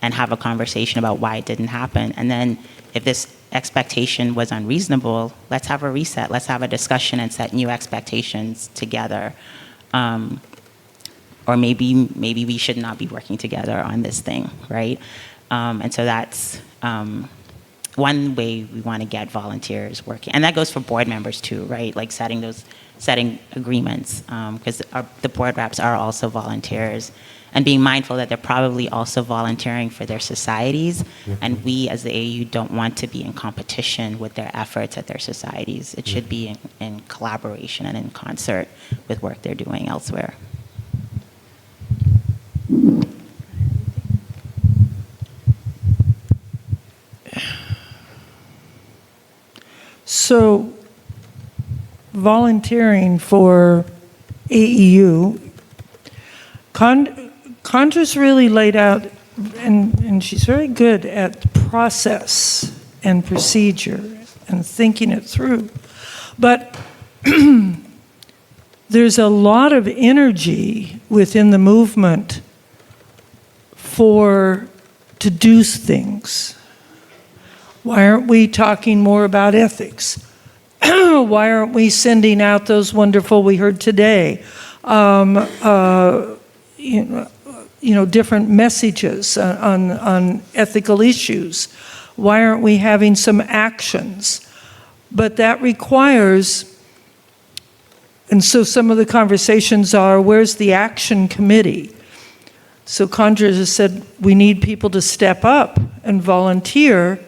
have a conversation about why it didn't happen. And then if this expectation was unreasonable, let's have a reset. Let's have a discussion and set new expectations together. Or maybe we should not be working together on this thing, right? And so that's one way we want to get volunteers working, and that goes for board members too, right? Like setting agreements, because the board reps are also volunteers, and being mindful that they're probably also volunteering for their societies, and we as the AEU don't want to be in competition with their efforts at their societies. It should be in collaboration and in concert with work they're doing elsewhere. So, volunteering for AEU, Khandra's really laid out, and she's very good at process and procedure and thinking it through. But there's a lot of energy within the movement to do things. Why aren't we talking more about ethics? Why aren't we sending out those wonderful, we heard today, different messages on ethical issues? Why aren't we having some actions? But that requires, and so some of the conversations are, where's the action committee? So Khandra has said we need people to step up and volunteer,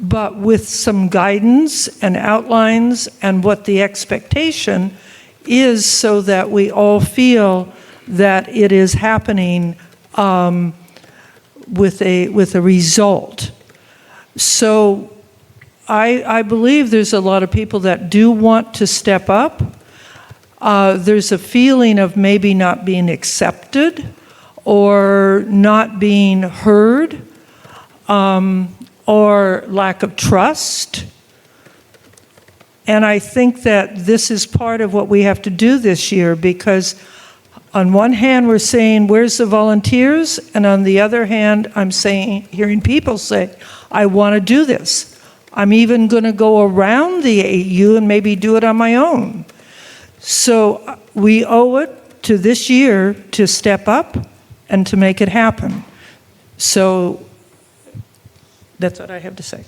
but with some guidance and outlines and what the expectation is, so that we all feel that it is happening with a result. So I believe there's a lot of people that do want to step up. There's a feeling of maybe not being accepted or not being heard, or lack of trust. And I think that this is part of what we have to do this year, because on one hand we're saying, where's the volunteers? And on the other hand, I'm hearing people say, I want to do this. I'm even going to go around the AEU and maybe do it on my own. So we owe it to this year to step up and to make it happen. So that's what I have to say.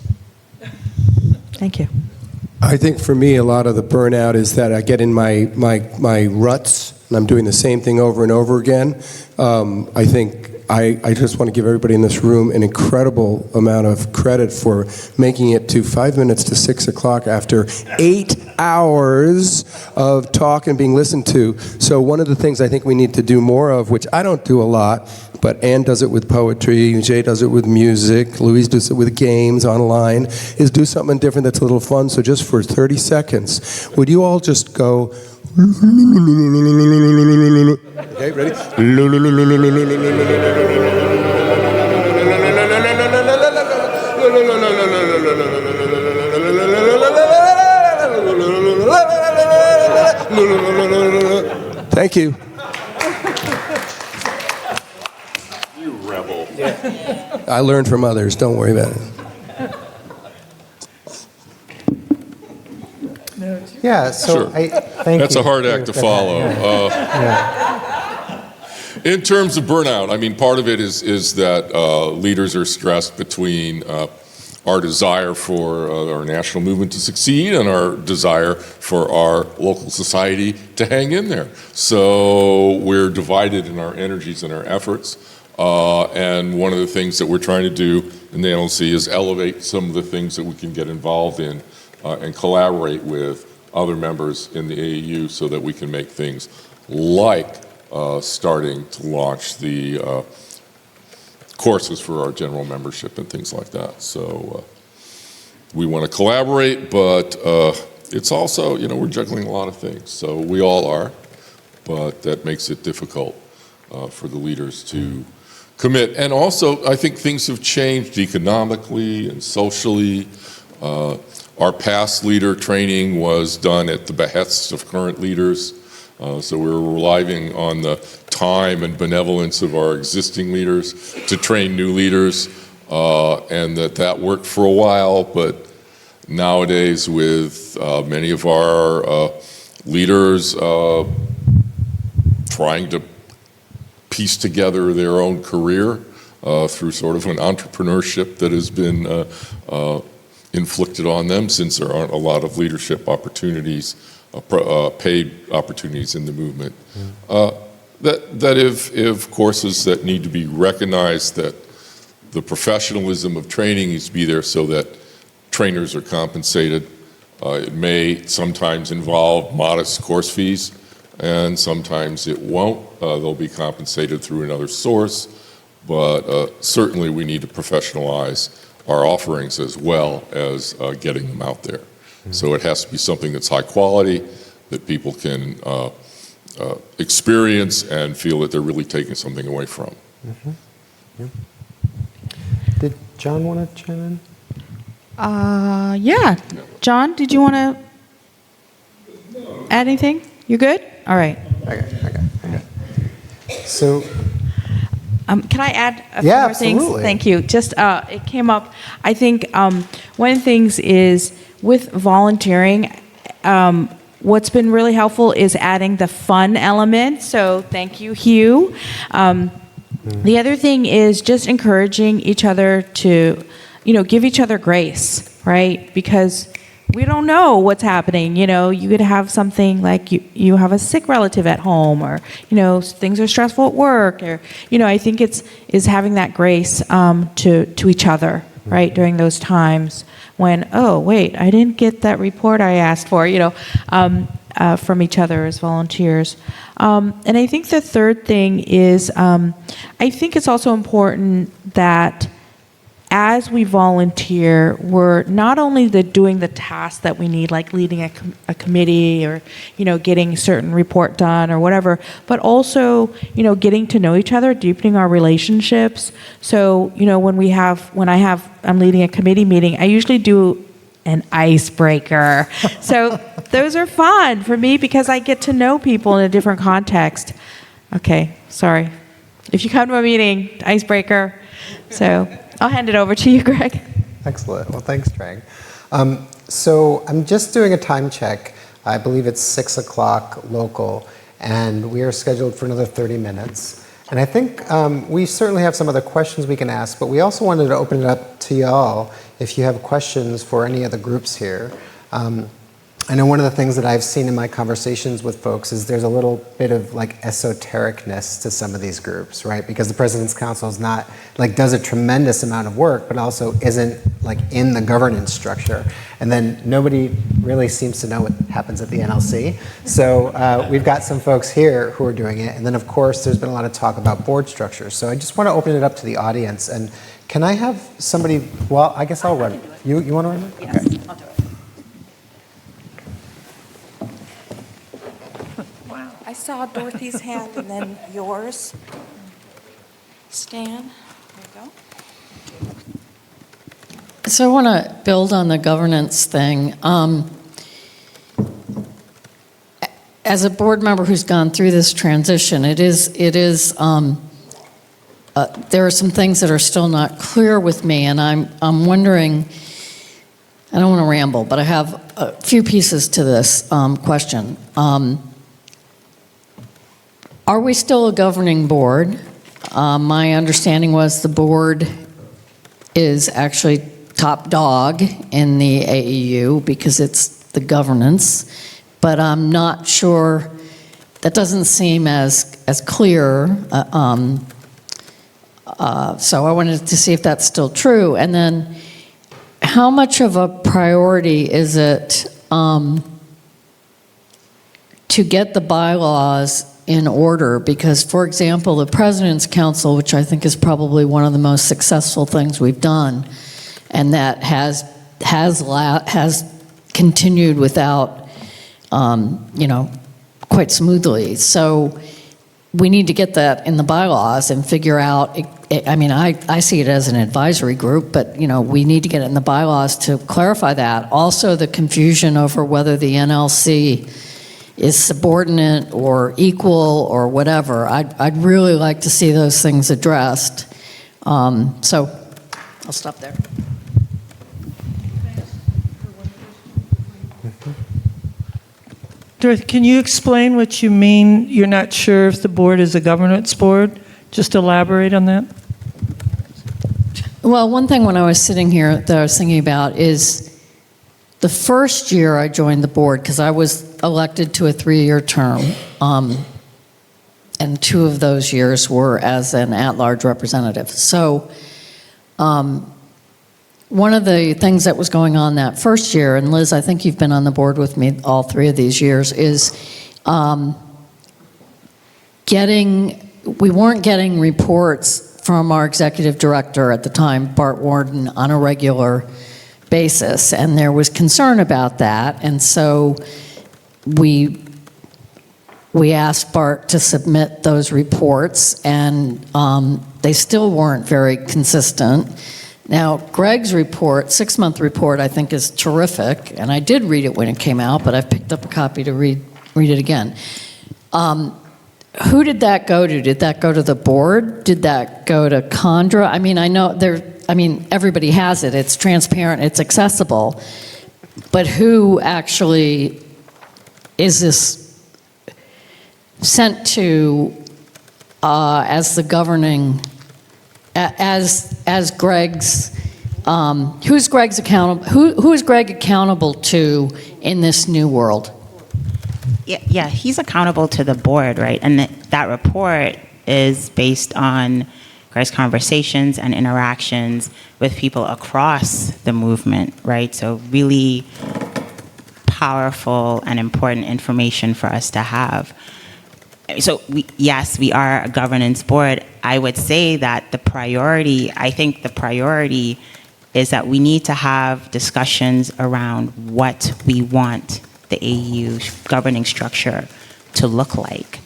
Thank you. I think for me, a lot of the burnout is that I get in my ruts, and I'm doing the same thing over and over again. I think I just want to give everybody in this room an incredible amount of credit for making it to 5 minutes to 6 o'clock after 8 hours of talk and being listened to. So one of the things I think we need to do more of, which I don't do a lot, but Ann does it with poetry, Jay does it with music, Louise does it with games online, is do something different that's a little fun. So just for 30 seconds, would you all just go, okay, ready? Thank you. You rebel. I learned from others, don't worry about it. Yeah, so Sure. thank That's you. a hard act to follow. In terms of burnout, I mean, part of it is that leaders are stressed between our desire for our national movement to succeed and our desire for our local society to hang in there. So we're divided in our energies and our efforts. And one of the things that we're trying to do in the NLC is elevate some of the things that we can get involved in and collaborate with other members in the AEU so that we can make things like starting to launch the courses for our general membership and things like that. So we want to collaborate, but it's also, we're juggling a lot of things. So we all are, but that makes it difficult for the leaders to commit. And also, I think things have changed economically and socially. Our past leader training was done at the behest of current leaders. So we're relying on the time and benevolence of our existing leaders to train new leaders, and that worked for a while, but nowadays with many of our leaders trying to piece together their own career, through sort of an entrepreneurship that has been inflicted on them, since there aren't a lot of leadership opportunities, paid opportunities in the movement. That if courses that need to be recognized, that the professionalism of training needs to be there so that trainers are compensated. It may sometimes involve modest course fees, and sometimes it won't. They'll be compensated through another source, but certainly we need to professionalize our offerings as well as getting them out there. So it has to be something that's high quality, that people can experience and feel that they're really taking something away from. Yeah. Did John want to chime in? Yeah. John, did you want to add anything? You good? All right. Okay. So, can I add a few Yeah, more things? absolutely. Thank you. Just, it came up, I think one of the things is with volunteering, what's been really helpful is adding the fun element. So thank you, Hugh. The other thing is just encouraging each other to, give each other grace, right? Because we don't know what's happening. You could have something like you have a sick relative at home, or, things are stressful at work, or, I think is having that grace to each other, right, during those times when, oh, wait, I didn't get that report I asked for, from each other as volunteers. And I think the third thing is, I think it's also important that as we volunteer, we're not only doing the tasks that we need, like leading a committee or, getting a certain report done or whatever, but also, getting to know each other, deepening our relationships. So, when I'm leading a committee meeting, I usually do an icebreaker. So those are fun for me because I get to know people in a different context. Okay, sorry. If you come to a meeting, icebreaker. So I'll hand it over to you, Greg. Excellent. Well, thanks, Trang. So I'm just doing a time check. I believe it's 6 o'clock local, and we are scheduled for another 30 minutes. And I think we certainly have some other questions we can ask, but we also wanted to open it up to y'all if you have questions for any of the groups here. I know one of the things that I've seen in my conversations with folks is there's a little bit of like esotericness to some of these groups, right? Because the President's Council is not does a tremendous amount of work, but also isn't in the governance structure. And then nobody really seems to know what happens at the NLC. So we've got some folks here who are doing it. And then of course, there's been a lot of talk about board structures. So I just want to open it up to the audience. And can I have somebody, well, I guess I'll run. You want to run it? Yes, Okay. I'll do it. I saw Dorothy's hand and then yours. Stan, there you go. So I want to build on the governance thing. As a board member who's gone through this transition, there are some things that are still not clear with me, and I'm wondering, I don't want to ramble, but I have a few pieces to this question. Are we still a governing board? My understanding was the board is actually top dog in the AEU because it's the governance, but I'm not sure, that doesn't seem as clear. So I wanted to see if that's still true. And then how much of a priority is it to get the bylaws in order? Because, for example, the President's Council, which I think is probably one of the most successful things we've done, and that has continued without, quite smoothly. So we need to get that in the bylaws and figure out. I see it as an advisory group, but we need to get it in the bylaws to clarify that. Also, the confusion over whether the NLC is subordinate or equal or whatever. I'd really like to see those things addressed. So I'll stop there. Dorothy, can you explain what you mean you're not sure if the board is a governance board? Just elaborate on that. Well, one thing when I was sitting here that I was thinking about is the first year I joined the board, because I was elected to a 3-year term, and 2 of those years were as an at-large representative. So one of the things that was going on that first year, and Liz, I think you've been on the board with me all 3 of these years, is we weren't getting reports from our executive director at the time, Bart Warden, on a regular basis, and there was concern about that, and so we asked Bart to submit those reports, and they still weren't very consistent. Now, Greg's report, 6-month report, I think is terrific, and I did read it when it came out, but I've picked up a copy to read it again. Who did that go to? Did that go to the board? Did that go to Khandra? I mean, I know everybody has it. It's transparent. It's accessible. But who actually is this sent to as the governing, as Greg's, who's Greg's accountable? Who is Greg accountable to in this new world? Yeah, he's accountable to the board, right? And that report is based on Greg's conversations and interactions with people across the movement, right? So really powerful and important information for us to have. So yes, we are a governance board. I would say that I think the priority is that we need to have discussions around what we want the AEU governing structure to look like,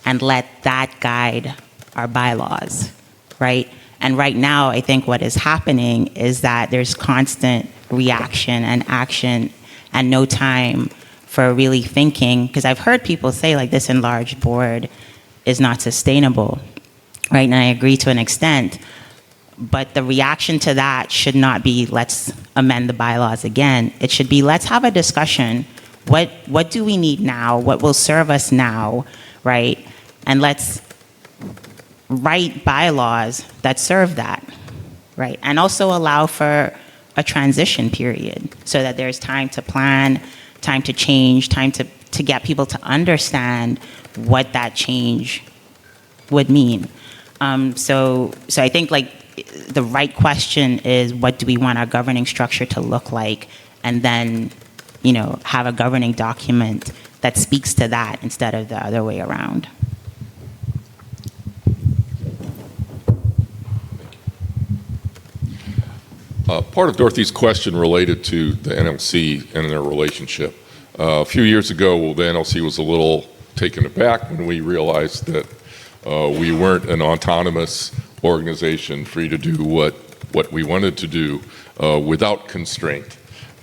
and let that guide our bylaws, right? And right now, I think what is happening is that there's constant reaction and action and no time for really thinking, because I've heard people say like this enlarged board is not sustainable, right? And I agree to an extent, but the reaction to that should not be let's amend the bylaws again. It should be let's have a discussion. What do we need now? What will serve us now, right? And let's write bylaws that serve that, right? And also allow for a transition period so that there's time to plan, time to change, time to get people to understand what that change would mean. So I think like the right question is, what do we want our governing structure to look like? And then have a governing document that speaks to that instead of the other way around. Part of Dorothy's question related to the NLC and their relationship. A few years ago, the NLC was a little taken aback when we realized that we weren't an autonomous organization free to do what we wanted to do without constraint.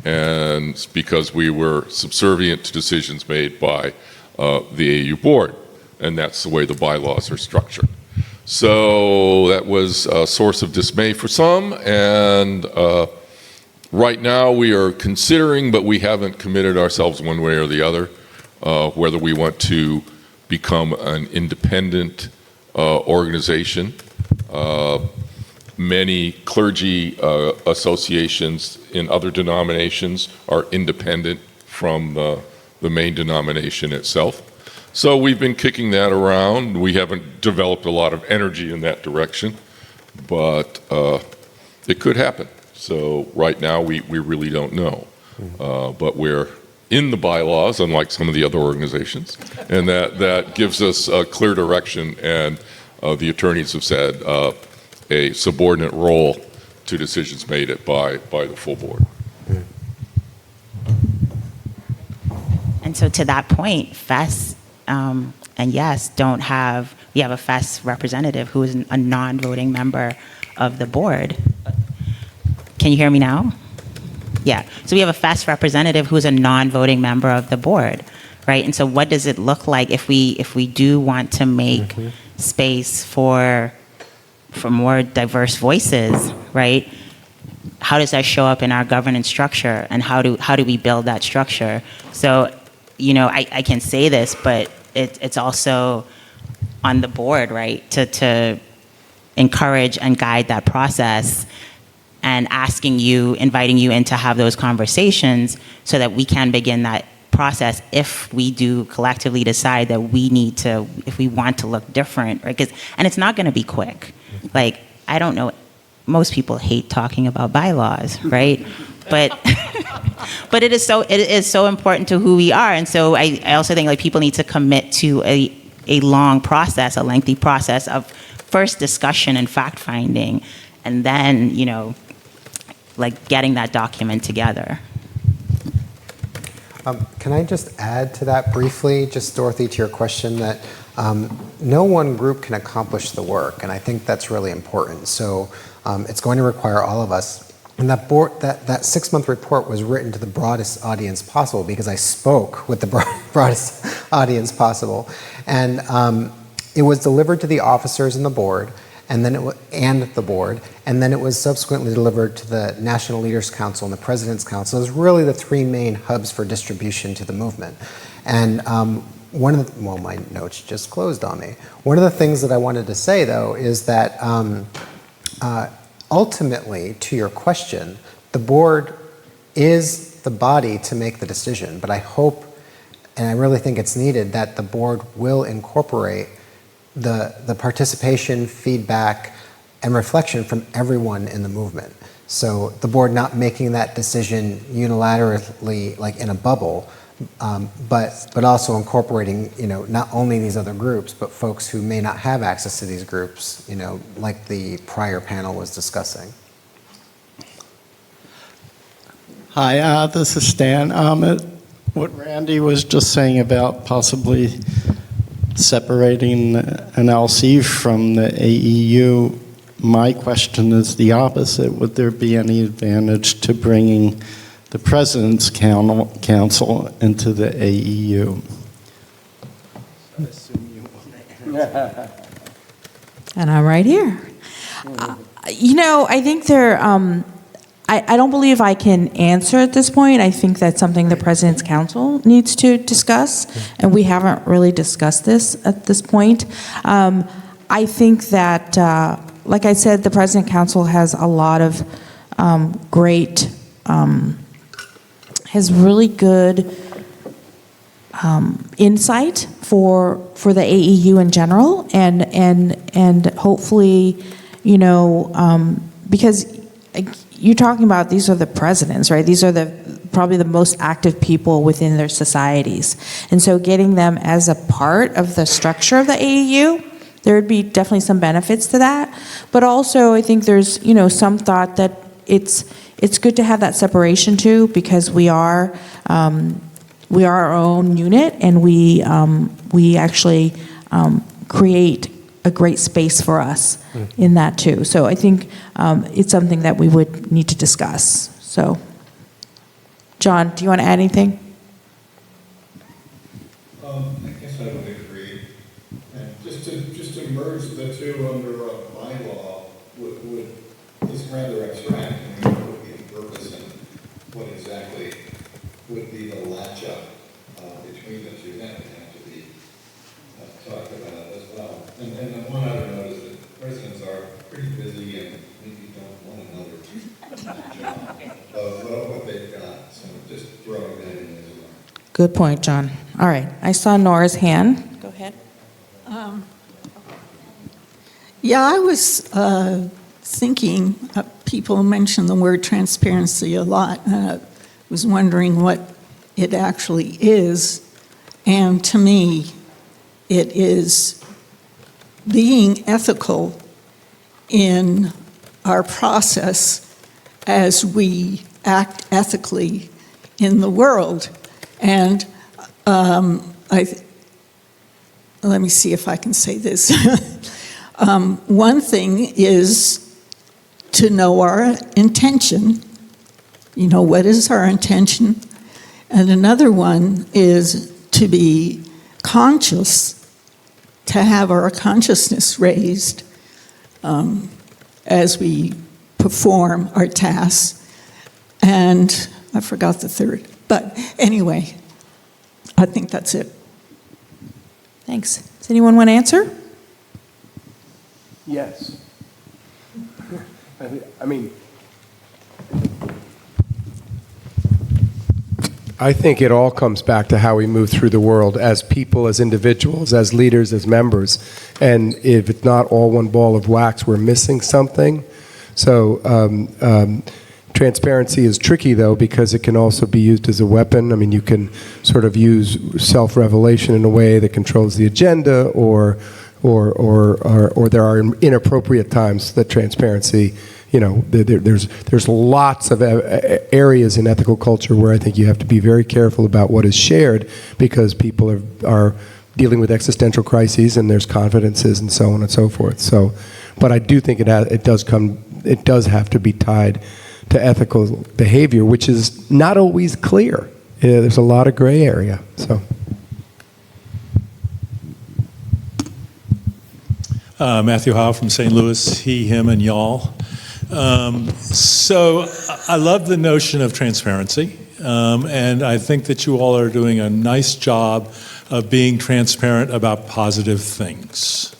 And it's because we were subservient to decisions made by the AEU board, and that's the way the bylaws are structured. So that was a source of dismay for some, and right now we are considering, but we haven't committed ourselves one way or the other, whether we want to become an independent organization. Many clergy associations in other denominations are independent from the main denomination itself. So we've been kicking that around. We haven't developed a lot of energy in that direction, but it could happen. So right now we really don't know. But we're in the bylaws, unlike some of the other organizations, and that gives us a clear direction, and the attorneys have said a subordinate role to decisions made by the full board. And so to that point, FES and yes, we have a FES representative who is a non-voting member of the board. Can you hear me now? Yeah, so we have a FES representative who's a non-voting member of the board, right? And so what does it look like if we do want to make space for more diverse voices, right? How does that show up in our governance structure, and how do we build that structure? So, I can say this, but it's also on the board, right, to encourage and guide that process and inviting you in to have those conversations so that we can begin that process if we do collectively decide that if we want to look different, right? And it's not going to be quick. Like, I don't know, most people hate talking about bylaws, right? But but it is so important to who we are. And so I also think like people need to commit to a long process, a lengthy process of first discussion and fact finding, and then, like getting that document together. Can I just add to that briefly, just Dorothy, to your question, that no one group can accomplish the work, and I think that's really important. So it's going to require all of us. And that 6-month report was written to the broadest audience possible because I spoke with the broadest audience possible, and it was delivered to the officers and the board, and then the board, and then it was subsequently delivered to the National Leaders Council and the President's Council. It was really the 3 main hubs for distribution to the movement. And my notes just closed on me. One of the things that I wanted to say, though, is that ultimately, to your question, the board is the body to make the decision, but I hope, and I really think it's needed, that the board will incorporate the participation, feedback, and reflection from everyone in the movement. So the board not making that decision unilaterally, like in a bubble, but also incorporating, not only these other groups, but folks who may not have access to these groups, like the prior panel was discussing. Hi, this is Stan. What Randy was just saying about possibly separating an LC from the AEU, my question is the opposite. Would there be any advantage to bringing the President's Council into the AEU? And I'm right here. I think I don't believe I can answer at this point. I think that's something the President's Council needs to discuss, and we haven't really discussed this at this point. I think that, like I said, the President's Council has a lot of great, has really good insight for the AEU in general, and hopefully, because you're talking about, these are the presidents, right? These are probably the most active people within their societies. And so getting them as a part of the structure of the AEU, there would be definitely some benefits to that. But also, I think there's, some thought that it's good to have that separation too, because we are our own unit, and we actually create a great space for us in that too. So I think it's something that we would need to discuss. So, John, do you want to add anything? I guess I would agree. And just to merge the two under a bylaw is rather abstract. I mean, what would be the purpose and what exactly would be the latch up between the two? That would have to be talked about as well. And then one other note is that presidents are pretty busy and maybe don't want another job of what they've got. So just throwing that in as well. Good point, John. All right, I saw Nora's hand. Go ahead. Yeah, I was thinking, people mention the word transparency a lot, and I was wondering what it actually is. And to me, it is being ethical in our process as we act ethically in the world. And let me see if I can say this. One thing is to know our intention. What is our intention? And another one is to be conscious, to have our consciousness raised as we perform our tasks. And I forgot the third. But anyway, I think that's it. Thanks. Does anyone want to answer? Yes. I mean, I think it all comes back to how we move through the world as people, as individuals, as leaders, as members. And if it's not all one ball of wax, we're missing something. So transparency is tricky, though, because it can also be used as a weapon. I mean, you can sort of use self-revelation in a way that controls the agenda, or there are inappropriate times that transparency, there's lots of areas in ethical culture where I think you have to be very careful about what is shared, because people are dealing with existential crises and there's confidences and so on and so forth. So, but I do think it does have to be tied to ethical behavior, which is not always clear. There's a lot of gray area. So. Matthew Howe from St. Louis, he, him, and y'all. So I love the notion of transparency, and I think that you all are doing a nice job of being transparent about positive things.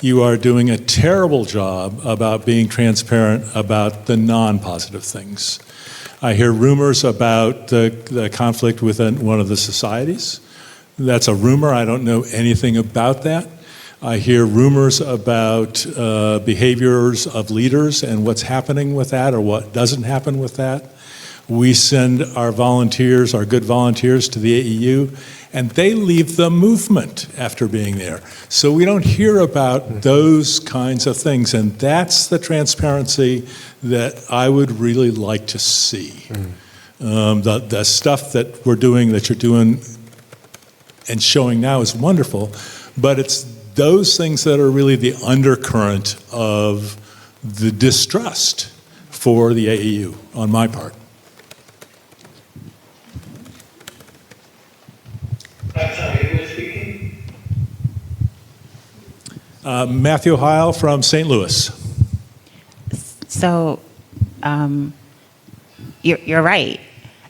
You are doing a terrible job about being transparent about the non-positive things. I hear rumors about the conflict within one of the societies. That's a rumor. I don't know anything about that. I hear rumors about behaviors of leaders and what's happening with that or what doesn't happen with that. We send our volunteers, our good volunteers, to the AEU, and they leave the movement after being there. So we don't hear about those kinds of things, and that's the transparency that I would really like to see. The stuff that we're doing, that you're doing and showing now is wonderful, but it's those things that are really the undercurrent of the distrust for the AEU on my part. Matthew Heil from St. Louis. So you're right.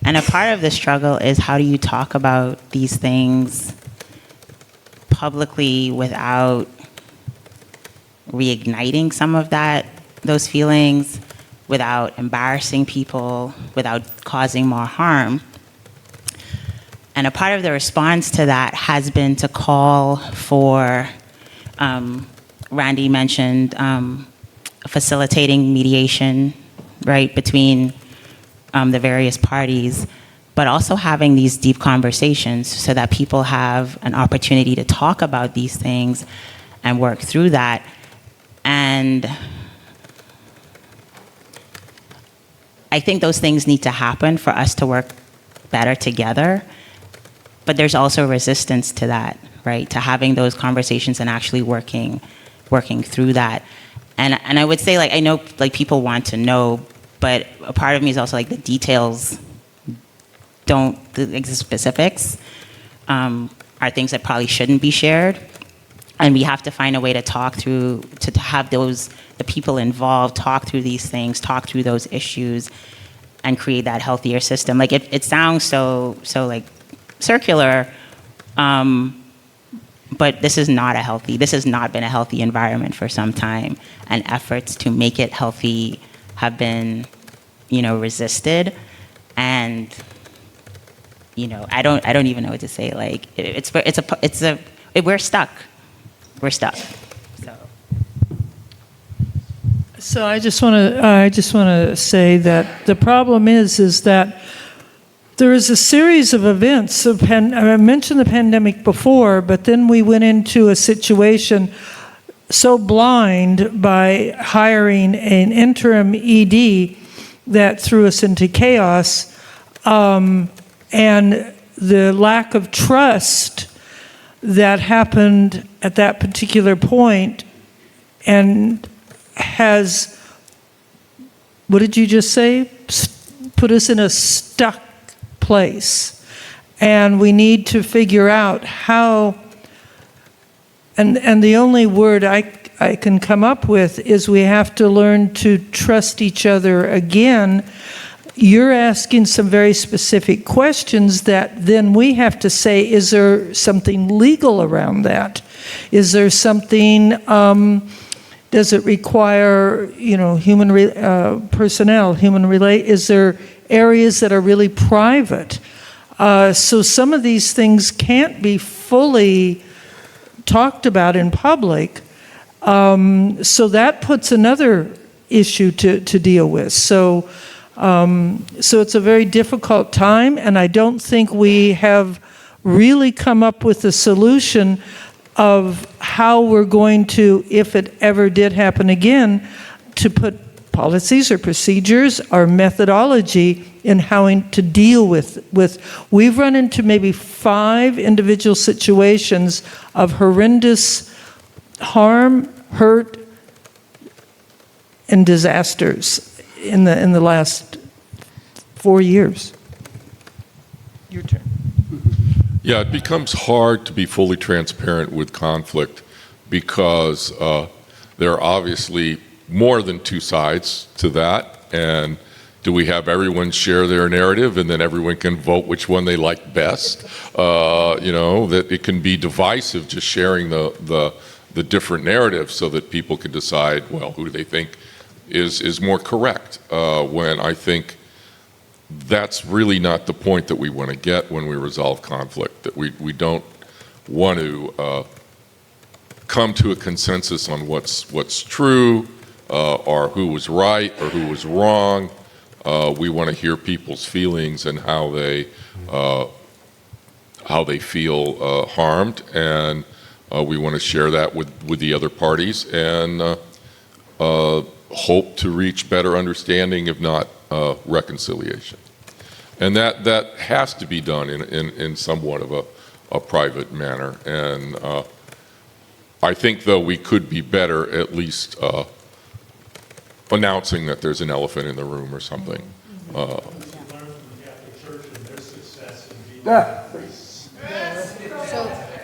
And a part of the struggle is, how do you talk about these things publicly without reigniting some of those feelings, without embarrassing people, without causing more harm? And a part of the response to that has been to call for, Randy mentioned, facilitating mediation, right, between the various parties, but also having these deep conversations so that people have an opportunity to talk about these things and work through that. And I think those things need to happen for us to work better together. But there's also resistance to that, right? To having those conversations and actually working through that. And I would say, like, I know, like, people want to know, but a part of me is also like, the details don't, the specifics are things that probably shouldn't be shared. And we have to find a way to talk through, to have the people involved talk through these things, talk through those issues, and create that healthier system. Like, it sounds so like circular, but this has not been a healthy environment for some time, and efforts to make it healthy have been, resisted. And, I don't even know what to say. Like, we're stuck. We're stuck. So I just want to say that the problem is that there is a series of events. I mentioned the pandemic before, but then we went into a situation so blind by hiring an interim ED that threw us into chaos, and the lack of trust that happened at that particular point, and has, what did you just say? Put us in a stuck place. And we need to figure out how, and the only word I can come up with is we have to learn to trust each other again. You're asking some very specific questions that then we have to say, is there something legal around that? Is there something, does it require, human personnel, is there areas that are really private? So some of these things can't be fully talked about in public. So that puts another issue to deal with. So it's a very difficult time, and I don't think we have really come up with a solution of how we're going to, if it ever did happen again, to put policies or procedures or methodology in how to deal with. We've run into maybe 5 individual situations of horrendous harm, hurt, and disasters in the last 4 years. Your turn. Yeah, it becomes hard to be fully transparent with conflict because there are obviously more than 2 sides to that. And do we have everyone share their narrative and then everyone can vote which one they like best? That it can be divisive just sharing the different narratives so that people can decide, well, who do they think is more correct? When I think that's really not the point that we want to get when we resolve conflict, that we don't want to come to a consensus on what's true or who was right or who was wrong. We want to hear people's feelings and how they feel harmed, and we want to share that with the other parties and hope to reach better understanding, if not reconciliation. And that has to be done in somewhat of a private manner. And I think, though, we could be better at least announcing that there's an elephant in the room or something.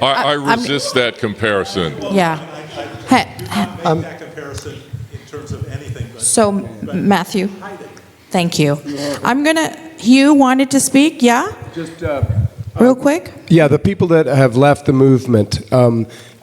I resist that comparison. Yeah. That comparison in terms of anything. So, Matthew, thank you. Hugh wanted to speak, yeah? Just real quick? Yeah, the people that have left the movement,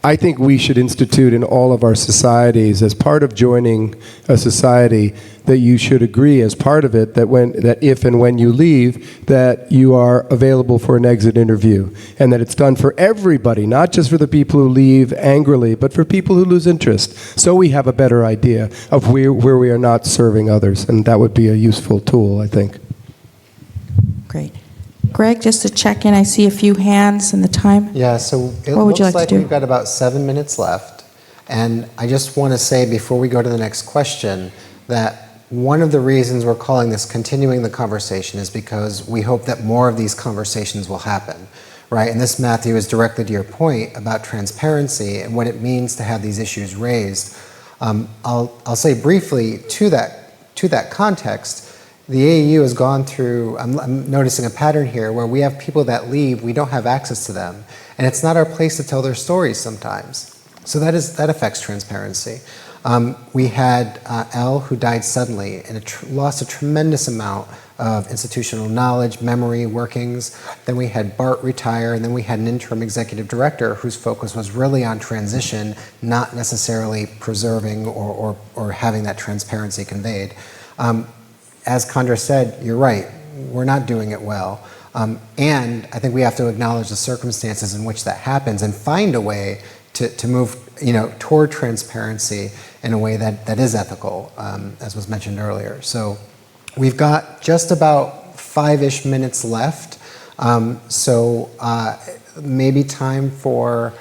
I think we should institute in all of our societies, as part of joining a society, that you should agree as part of it that if and when you leave, that you are available for an exit interview, and that it's done for everybody, not just for the people who leave angrily, but for people who lose interest. So we have a better idea of where we are not serving others, and that would be a useful tool, I think. Great. Greg, just to check in, I see a few hands in the time. Yeah, so it What would looks you like to like do? we've got about 7 minutes left. And I just want to say before we go to the next question that one of the reasons we're calling this continuing the conversation is because we hope that more of these conversations will happen, right? And this, Matthew, is directly to your point about transparency and what it means to have these issues raised. I'll say briefly to that context, the AEU has gone through, I'm noticing a pattern here where we have people that leave, we don't have access to them, and it's not our place to tell their stories sometimes. So that affects transparency. We had Elle, who died suddenly and lost a tremendous amount of institutional knowledge, memory, workings. Then we had Bart retire, and then we had an interim executive director whose focus was really on transition, not necessarily preserving or having that transparency conveyed. As Khandra said, you're right, we're not doing it well. And I think we have to acknowledge the circumstances in which that happens and find a way to move toward transparency in a way that is ethical, as was mentioned earlier. So we've got just about 5-ish minutes left. So maybe time for,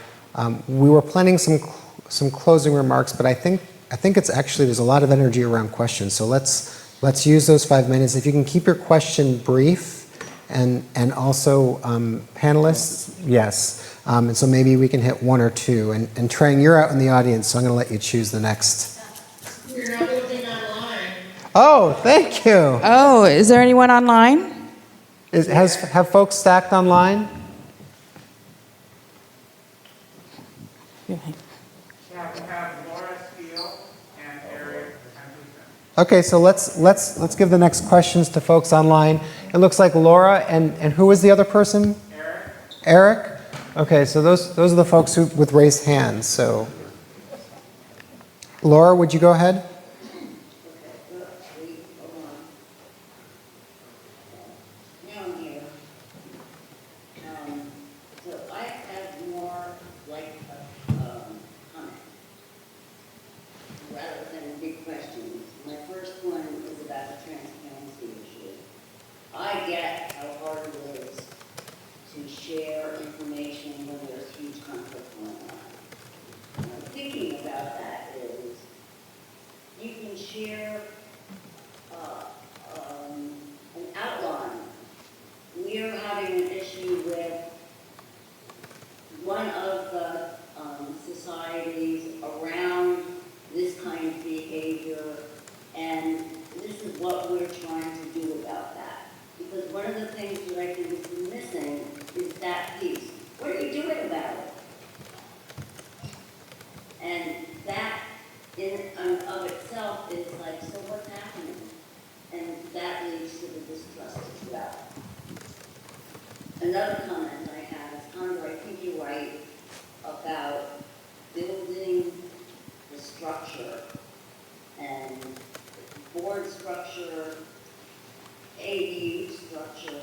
we were planning some closing remarks, but I think it's actually, there's a lot of energy around questions. So let's use those 5 minutes. If you can keep your question brief, and also panelists, yes. And so maybe we can hit 1 or 2. And Trang, you're out in the audience, so I'm going to let you choose the next. We're not looking online. Oh, thank you. Oh, is there anyone online? Have folks stacked online? Okay, so let's give the next questions to folks online. It looks like Laura and who was the other person? Eric. Okay, so those are the folks with raised hands. So, Laura, would you go ahead? I have more like a comment rather than big questions. My first one is about the transparency issue. I get how hard it is to share information when there's huge conflict going on. And I'm thinking about that is you can share an outline. We are having an issue with one of the societies around this kind of behavior, and this is what we're trying to do about that. Because one of the things that I think is missing is that piece. What are you doing about it? And that in and of itself is like, so what's happening? And that leads to the distrust as well. Another comment I have is, Khandra, I think you're right about building the structure and board structure, AEU structure,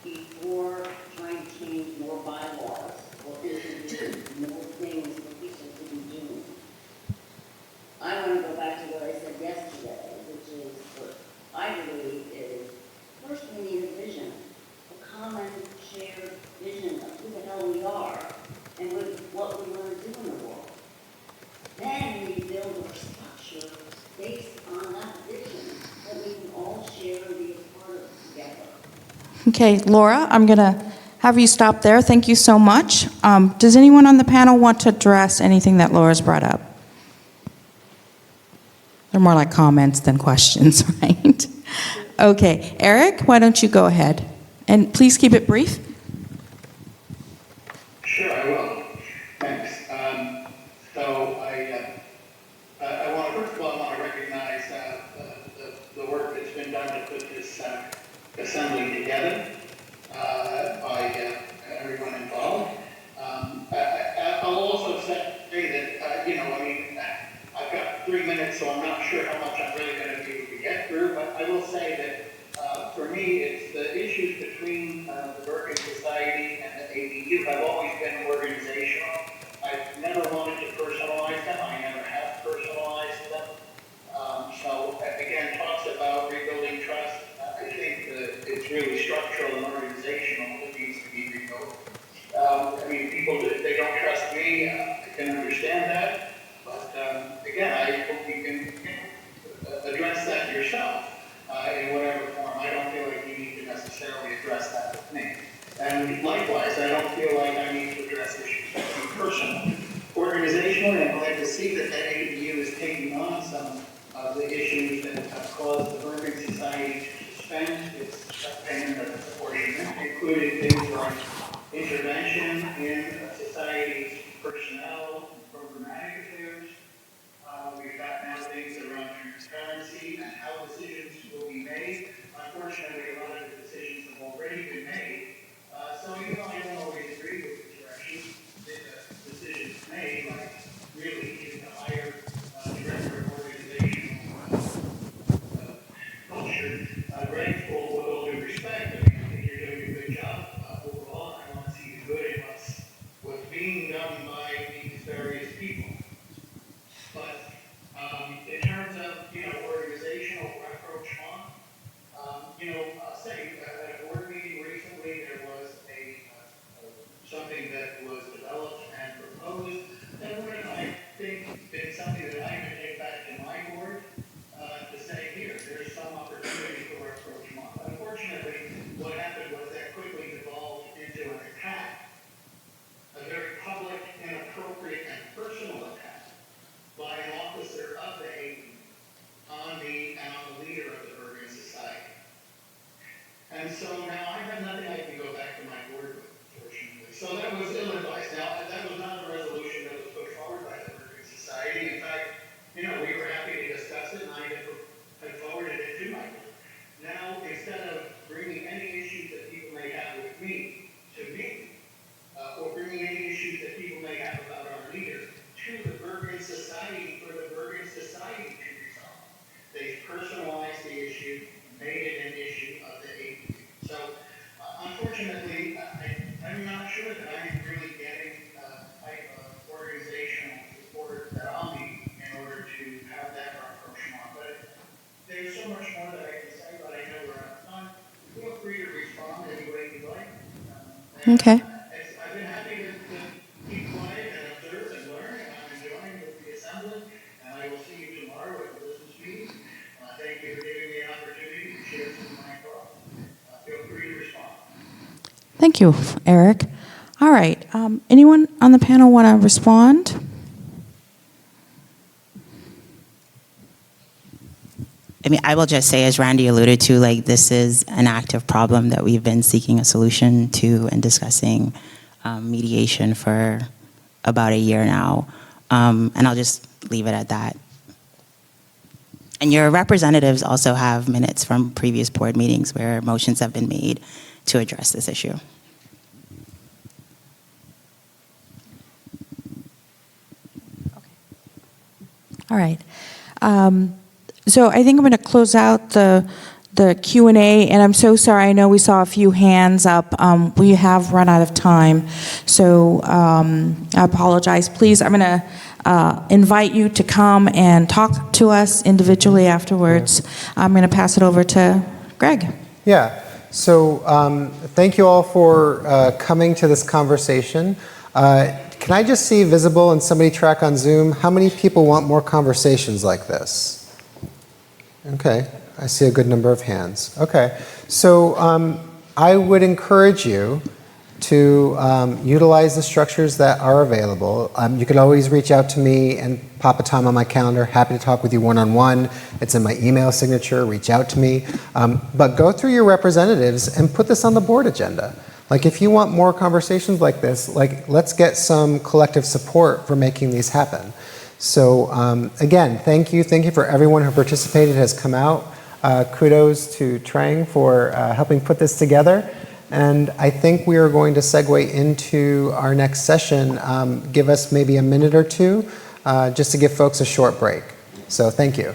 before trying to change more bylaws or introduce more things for people to be doing. I want to go back to what I said yesterday, which is what I believe is, first we need a vision, a common shared vision of who the hell we are and what we want to do in the world. Then we build our structure based on that vision that we can all share and be a part of together. Okay, Laura, I'm going to have you stop there. Thank you so much. Does anyone on the panel want to address anything that Laura's brought up? They're more like comments than questions, right? Okay, Eric, why don't you go ahead? And please keep it brief. Sure, I will. Thanks. So I want to, first of all, I want to recognize the work that's been done to put this assembly together by everyone involved. I'll also say that, I've got 3 minutes, so I'm not sure how much I'm really going to be able to get through, but I will say that for me, it's the issues between the Bergen Society and the AEU have always been organizational. I've never wanted to personalize them. I never have personalized them. So again, talks about rebuilding trust. I think that it's really structural and organizational that needs to be rebuilt. People, they don't trust me. I can understand that. But again, I hope you can address that yourself in whatever form. I don't feel like you need to necessarily address that with me. And likewise, I don't feel like I need to address issues with you personally. Organizationally, I'm glad to see that the AEU is taking on some of the issues that have caused the Bergen Society to suspend its payment of its apportionment, including things like intervention in society's personnel, programmatic affairs. We've got now things around transparency and how decisions will be made. Unfortunately, a lot of the decisions have already been made. So even though I don't always agree with the direction that the decisions made, like really even to hire director of organizational culture, Greg, with all due respect, I think you're doing a good job overall. I want to see the good in what's being done by these various people. But in terms of, organizational rapprochement, I'll say at a board meeting recently, there was something that was developed and proposed that would have, I think, been something that I could take back to my board to say, there's some opportunity for rapprochement. Unfortunately, what happened was that quickly devolved into an attack, a very public, inappropriate, and personal attack by an officer of the AEU on the leader of the Bergen Society. And so now I have nothing I can go back to my board with, fortunately. So that was ill-advised. Now, that was not a resolution that was put forward by the Bergen Society. In fact, we were happy to discuss it, and I had forwarded it to my board. Now, instead of bringing any issues that people may have with me to me, or bringing any issues that people may have about our leader to the Bergen Society for the Bergen Society to resolve, they've personalized the issue, made it an issue of the AEU. So, unfortunately, I'm not sure that I'm Okay. I've been happy to keep quiet and observe and learn, and I'm enjoying the assembly, and I will see you tomorrow at the business meeting. Thank you for giving me an opportunity to share some of my thoughts. Feel free to respond. Thank you, Eric. All right. Anyone on the panel want to respond? I mean, I will just say, as Randy alluded to, like, this is an active problem that we've been seeking a solution to and discussing mediation for about a year now. And I'll just leave it at that. And your representatives also have minutes from previous board meetings where motions have been made to address this issue. All right. So I think I'm going to close out the Q&A, and I'm so sorry. I know we saw a few hands up. We have run out of time, so I apologize. Please, I'm going to invite you to come and talk to us individually afterwards. I'm going to pass it over to Greg. Yeah. So thank you all for coming to this conversation. Can I just see visible and somebody track on Zoom, how many people want more conversations like this? Okay, I see a good number of hands. Okay, so I would encourage you to utilize the structures that are available. You can always reach out to me and pop a time on my calendar. Happy to talk with you one-on-one. It's in my email signature. Reach out to me. But go through your representatives and put this on the board agenda. Like, if you want more conversations like this, like, let's get some collective support for making these happen. So again, thank you. Thank you for everyone who participated, has come out. Kudos to Trang for helping put this together. And I think we are going to segue into our next session. Give us maybe a minute or two just to give folks a short break. So thank you.